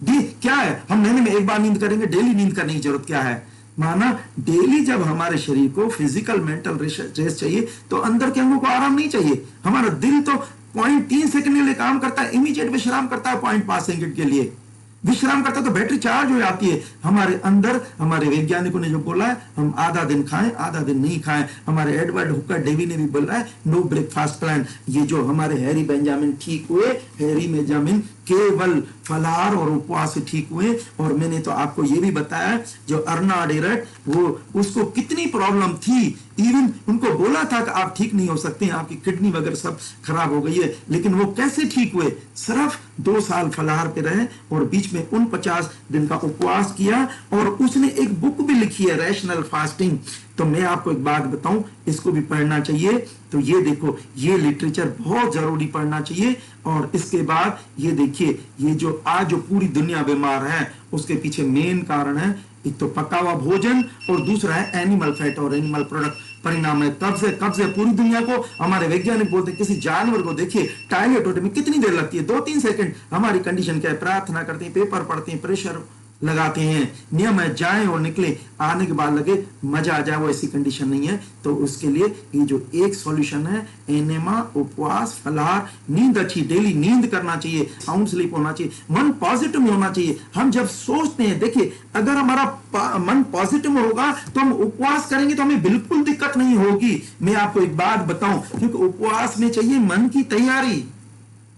[SPEAKER 1] क्या है, हम महीने में एक बार नींद करेंगे, डेली नींद करने की जरूरत क्या है? माना डेली जब हमारे शरीर को फिजिकल मेंटल रेस्ट चाहिए तो अंदर के अंगों को आराम नहीं चाहिए। हमारा दिल तो 0.3 सेकंड के लिए काम करता है, इमीडिएट विश्राम करता है 0.5 सेकंड के लिए विश्राम करता है, तो बैटरी चार्ज हो जाती है। हमारे अंदर हमारे वैज्ञानिकों ने जो बोला है, हम आधा दिन खाएं आधा दिन नहीं खाएं। हमारे एडवर्ड हुकर डेवी ने भी बोला है नो ब्रेकफास्ट प्लान। ये जो हमारे हैरी बेंजामिन ठीक हुए, हैरी बेंजामिन केवल फलाहार और उपवास से ठीक हुए। और मैंने तो आपको ये भी बताया जो अर्ना डेरट, वो उसको कितनी प्रॉब्लम थी, इवन उनको बोला था कि आप ठीक नहीं हो सकते, आपकी किडनी वगैरह सब खराब हो गई है, लेकिन वो कैसे ठीक हुए? सिर्फ 2 साल फलाहार पे रहे और बीच में 49 दिन का उपवास किया। और उसने एक बुक भी लिखी है, रैशनल फास्टिंग। तो मैं आपको एक बात बताऊं, इसको भी पढ़ना चाहिए। तो ये देखो, ये लिटरेचर बहुत जरूरी पढ़ना चाहिए। और इसके बाद ये देखिए, ये जो आज जो पूरी दुनिया बीमार है उसके पीछे मेन कारण है, एक तो पका हुआ भोजन और दूसरा है एनिमल फैट और एनिमल प्रोडक्ट। परिणाम है कब से पूरी दुनिया को, हमारे वैज्ञानिक बोलते हैं किसी जानवर को देखिए टॉयलेट होने में कितनी देर लगती है, 2-3 सेकंड। हमारी कंडीशन क्या है, प्रार्थना करते हैं, पेपर पढ़ते हैं, प्रेशर लगाते हैं, नियम है जाएं और निकले, आने के बाद लगे मजा आ जाए, वो ऐसी कंडीशन नहीं है। तो उसके लिए ये जो एक सॉल्यूशन है, एनेमा, उपवास, फलाहार, नींद अच्छी, डेली नींद करना चाहिए, साउंड स्लीप होना चाहिए, मन पॉजिटिव में होना चाहिए। हम जब सोचते हैं, देखिए अगर हमारा मन पॉजिटिव होगा तो हम उपवास करेंगे तो हमें बिल्कुल दिक्कत नहीं होगी। मैं आपको एक बात बताऊं, क्योंकि उपवास में चाहिए मन की तैयारी।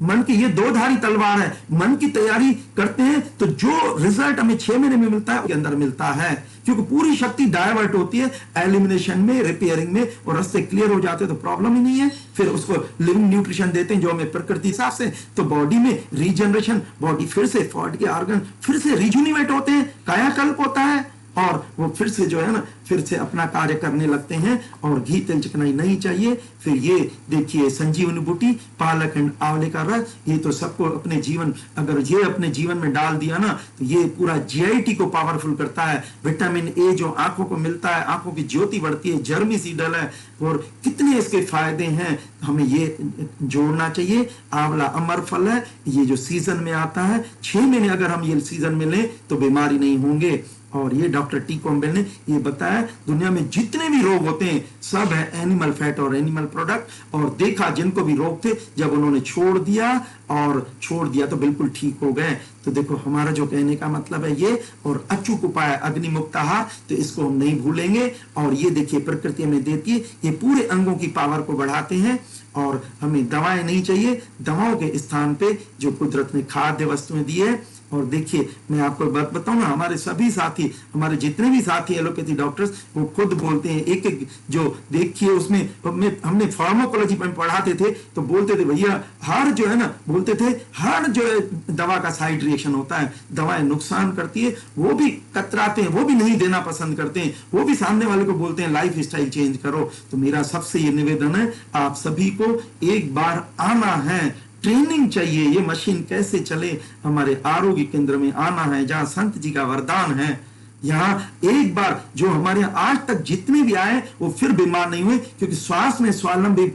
[SPEAKER 1] मन की ये 2 धारी तलवार है, मन की तैयारी करते हैं तो जो रिजल्ट हमें 6 महीने में मिलता है उसके अंदर मिलता है, क्योंकि पूरी शक्ति डाइवर्ट होती है एलिमिनेशन में, रिपेयरिंग में, और रास्ते क्लियर हो जाते हैं तो प्रॉब्लम ही नहीं है। फिर उसको लिविंग न्यूट्रिशन देते हैं जो हमें प्रकृति हिसाब से, तो बॉडी में रीजनरेशन, बॉडी फिर से फॉल्ट के ऑर्गन फिर से रिजुनिवेट होते हैं, कायाकल्प होता है, और वो फिर से जो है ना, फिर से अपना कार्य करने लगते हैं। और घी तेल चिकनाई नहीं चाहिए। फिर ये देखिए संजीवनी बूटी, पालक एंड आंवले का रस, ये तो सबको अपने जीवन, अगर ये अपने जीवन में डाल दिया ना तो ये पूरा जीआईटी को पावरफुल करता है। विटामिन ए जो आंखों को मिलता है, आंखों की ज्योति बढ़ती है, जर्मी सीडल है, और कितने इसके फायदे हैं, हमें ये जोड़ना चाहिए। आंवला अमर फल है, ये जो सीजन में आता है, 6 महीने अगर हम ये सीजन में लें तो बीमारी नहीं होंगे। और ये डॉक्टर टी कॉम्बेल ने ये बताया, दुनिया में जितने भी रोग होते हैं सब है एनिमल फैट और एनिमल प्रोडक्ट। और देखा जिनको भी रोग थे, जब उन्होंने छोड़ दिया तो बिल्कुल ठीक हो गए। तो देखो हमारा जो कहने का मतलब है ये, और अचूक उपाय अग्निमुक्त आहार, तो इसको हम नहीं भूलेंगे। और ये देखिए प्रकृति हमें देती है, ये पूरे अंगों की पावर को बढ़ाते हैं। और हमें दवाएं नहीं चाहिए, दवाओं के स्थान पे जो कुदरत ने खाद्य वस्तुएं दी है। और देखिए मैं आपको बात बताऊं ना, हमारे सभी साथी, हमारे जितने भी साथी एलोपैथी डॉक्टर्स, वो खुद बोलते हैं, एक एक जो देखिए उसमें हमने फार्माकोलॉजी में पढ़ाते थे तो बोलते थे भैया हर जो है ना, बोलते थे हर जो है दवा का साइड रिएक्शन होता है, दवाएं नुकसान करती है, वो भी कतराते हैं, वो भी नहीं देना पसंद करते हैं, वो भी सामने वाले को बोलते हैं लाइफ स्टाइल चेंज करो। तो मेरा सबसे ये निवेदन है, आप सभी को एक बार आना है, ट्रेनिंग चाहिए, ये मशीन कैसे चले, हमारे आरोग्य केंद्र में आना है, जहां संत जी का वरदान है। यहाँ एक बार जो हमारे यहाँ आज तक जितने भी आए वो फिर बीमार नहीं हुए, क्योंकि श्वास में स्वावलंबी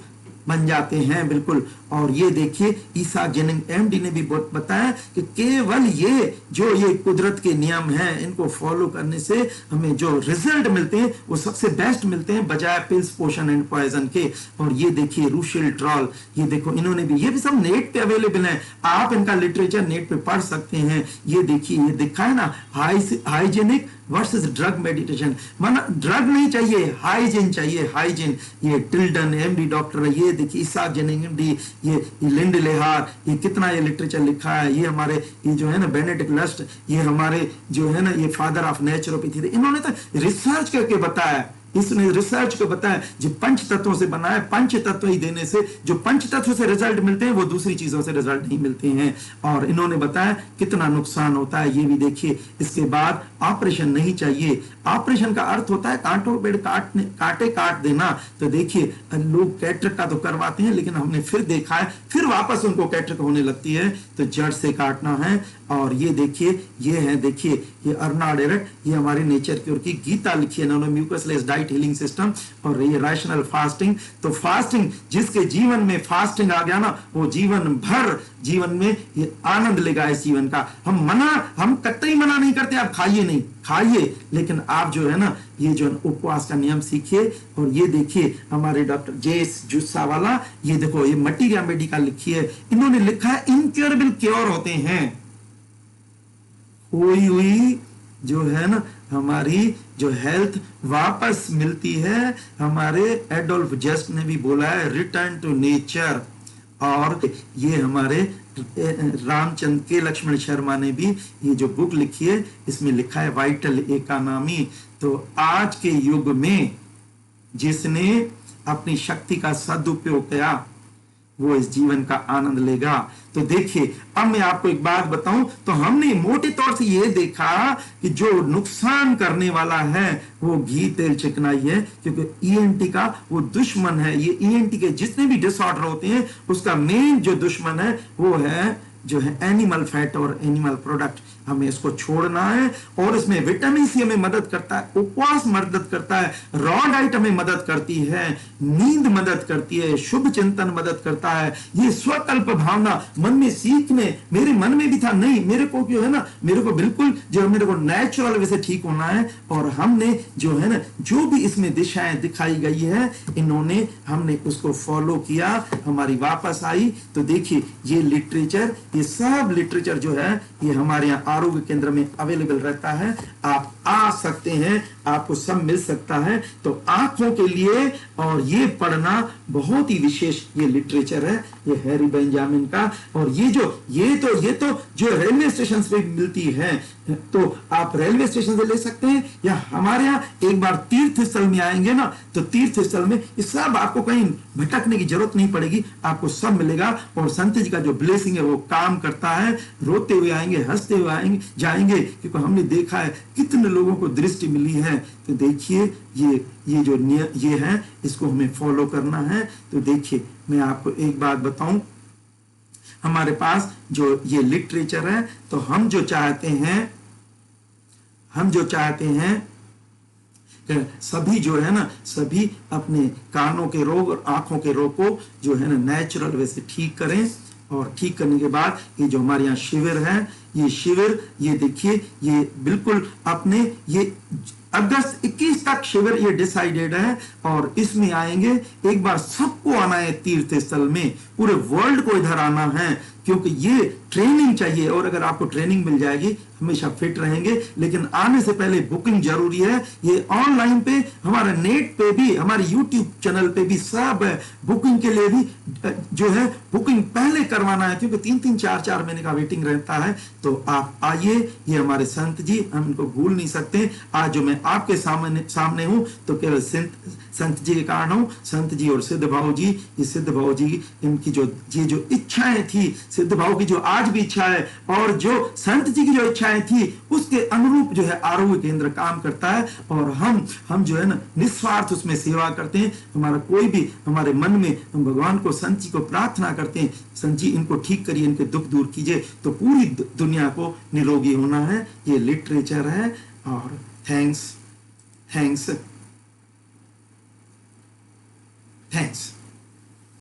[SPEAKER 1] बन जाते हैं बिल्कुल। और ये देखिए ईसा जेनिंग एमडी ने भी बताया कि केवल ये कुदरत के नियम हैं, इनको फॉलो करने से हमें जो रिजल्ट मिलते हैं वो सबसे बेस्ट मिलते हैं, बजाय पिल्स, पोशन एंड पॉइजन के। और ये देखिए रूशिल ट्रॉल, ये देखो इन्होंने भी, ये भी सब नेट पे अवेलेबल है, आप इनका लिटरेचर नेट पे पढ़ सकते हैं। ये देखिए, ये दिखा है ना, हाइजेनिक वर्सेस ड्रग मेडिटेशन, माना ड्रग नहीं चाहिए, हाइजीन चाहिए, हाइजीन। ये टिल्डन एमडी डॉक्टर है, ये देखिए ईसा जेनिंग एमडी, ये लिंड लेहार, ये कितना ये लिटरेचर लिखा है। ये हमारे ये जो है ना बेनेडिक्ट लस्ट, ये हमारे जो है ना ये फादर ऑफ नेचुरोपैथी थे, इन्होंने तो रिसर्च करके बताया। इसने रिसर्च को बताया जो पंच तत्वों से बना है, पंच तत्व ही देने से, जो पंच तत्व से रिजल्ट मिलते हैं वो दूसरी चीजों से रिजल्ट नहीं मिलते हैं। और इन्होंने बताया कितना नुकसान होता है, ये भी देखिए। इसके बाद ऑपरेशन नहीं चाहिए। ऑपरेशन का अर्थ होता है कांटों पेड़ काटे काट देना। तो देखिए लोग कैटरेक्ट का तो करवाते हैं, लेकिन हमने फिर देखा है फिर वापस उनको कैटरेक्ट होने लगती है, तो जड़ से काटना है। और ये देखिए, ये है, देखिए ये अर्नाल्ड एरेट, ये हमारी नेचर क्योर की गीता लिखी है इन्होंने, म्यूकसलेस डाइट हीलिंग सिस्टम, और ये रैशनल फास्टिंग। तो फास्टिंग, जिसके जीवन में फास्टिंग आ गया ना, वो जीवन भर जीवन में ये आनंद लेगा इस जीवन का। हम कतई मना नहीं करते आप खाइए नहीं, खाइए, लेकिन आप जो है ना ये जो उपवास का नियम सीखिए। और ये देखिए हमारे डॉक्टर जेस जुस्सा वाला, ये देखो ये मटीरिया मेडिका लिखी है, इन्होंने लिखा है इनक्योरेबल क्योर होते हैं। खोई हुई जो है ना हमारी जो हेल्थ वापस मिलती है। हमारे एडोल्फ जस्ट ने भी बोला है रिटर्न टू नेचर। और ये हमारे रामचंद्र के लक्ष्मण शर्मा ने भी ये जो बुक लिखी है, इसमें लिखा है वाइटल इकोनॉमी। तो आज के युग में जिसने अपनी शक्ति का सदुपयोग किया वो इस जीवन का आनंद लेगा। तो देखिए अब मैं आपको एक बात बताऊं, तो हमने मोटे तौर से ये देखा कि जो नुकसान करने वाला है वो घी तेल चिकनाई है, क्योंकि ईएनटी का वो दुश्मन है। ये ईएनटी के जितने भी डिसऑर्डर होते हैं उसका मेन जो दुश्मन है वो है जो है एनिमल फैट और एनिमल प्रोडक्ट। हमें इसको छोड़ना है। और इसमें विटामिन सी हमें मदद करता है, उपवास मदद करता है, रॉ डाइट हमें मदद करती है, नींद मदद करती है, शुभ चिंतन मदद करता है। ये स्वकल्प भावना मन में सीखने, मेरे मन में भी था नहीं, मेरे को जो है ना, मेरे को बिल्कुल जो मेरे को नेचुरल वैसे ठीक होना है। और हमने जो है ना जो भी इसमें दिशाएं दिखाई गई है, इन्होंने हमने उसको फॉलो किया, हमारी वापस आई। तो देखिए ये लिटरेचर, ये सब लिटरेचर जो है ये हमारे यहाँ आरोग्य केंद्र में अवेलेबल रहता है। आप आ सकते हैं, आपको सब मिल सकता है। तो आंखों के लिए और ये पढ़ना बहुत ही विशेष ये लिटरेचर है, ये हैरी बेंजामिन का। और ये तो जो रेलवे स्टेशन पे मिलती है, तो आप रेलवे स्टेशन से ले सकते हैं, या हमारे यहाँ एक बार तीर्थ स्थल में आएंगे ना, तो तीर्थ स्थल में ये सब आपको कहीं भटकने की जरूरत नहीं पड़ेगी, आपको सब मिलेगा। और संत जी का जो ब्लेसिंग है वो काम करता है। रोते हुए आएंगे, हंसते हुए आएंगे जाएंगे, क्योंकि हमने देखा है कितने लोगों को दृष्टि मिली है। तो देखिए ये जो ये है इसको हमें फॉलो करना है। तो देखिए मैं आपको एक बात बताऊं, हमारे पास जो ये लिटरेचर है, तो हम जो चाहते हैं सभी जो है ना, सभी अपने कानों के रोग और आंखों के रोग को जो है ना नेचुरल वे से ठीक करें। और ठीक करने के बाद ये जो हमारे यहाँ शिविर है, ये शिविर, ये देखिए ये बिल्कुल अपने ये अगस्त 21 तक शिविर ये डिसाइडेड है। और इसमें आएंगे, एक बार सबको आना है तीर्थ स्थल में, पूरे वर्ल्ड को इधर आना है, क्योंकि ये ट्रेनिंग चाहिए। और अगर आपको ट्रेनिंग मिल जाएगी हमेशा फिट रहेंगे, लेकिन आने से पहले बुकिंग जरूरी है। ये ऑनलाइन पे, हमारे नेट पे भी, हमारे यूट्यूब चैनल पे भी सब है। बुकिंग के लिए भी जो है बुकिंग पहले करवाना है, क्योंकि 3-3, 4-4 महीने का वेटिंग रहता है। तो आप आइए, ये हमारे संत जी, हम इनको भूल नहीं सकते। आज जो मैं आपके सामने हूं तो केवल संत जी के कारण हूं। संत जी और सिद्ध भाव जी, ये सिद्ध भाव जी, इनकी जो इच्छाएं थी, सिद्ध भाव की जो आज भी इच्छा है और जो संत जी की जो इच्छाएं थी, उसके अनुरूप जो है आरोग्य केंद्र काम करता है। और हम जो है ना निस्वार्थ उसमें सेवा करते हैं। हमारा कोई भी हमारे मन में हम भगवान को, संत जी को प्रार्थना करते हैं, संत जी इनको ठीक करिए, इनके दुख दूर कीजिए, तो पूरी दुनिया को निरोगी होना है। ये लिटरेचर है। और थैंक्स।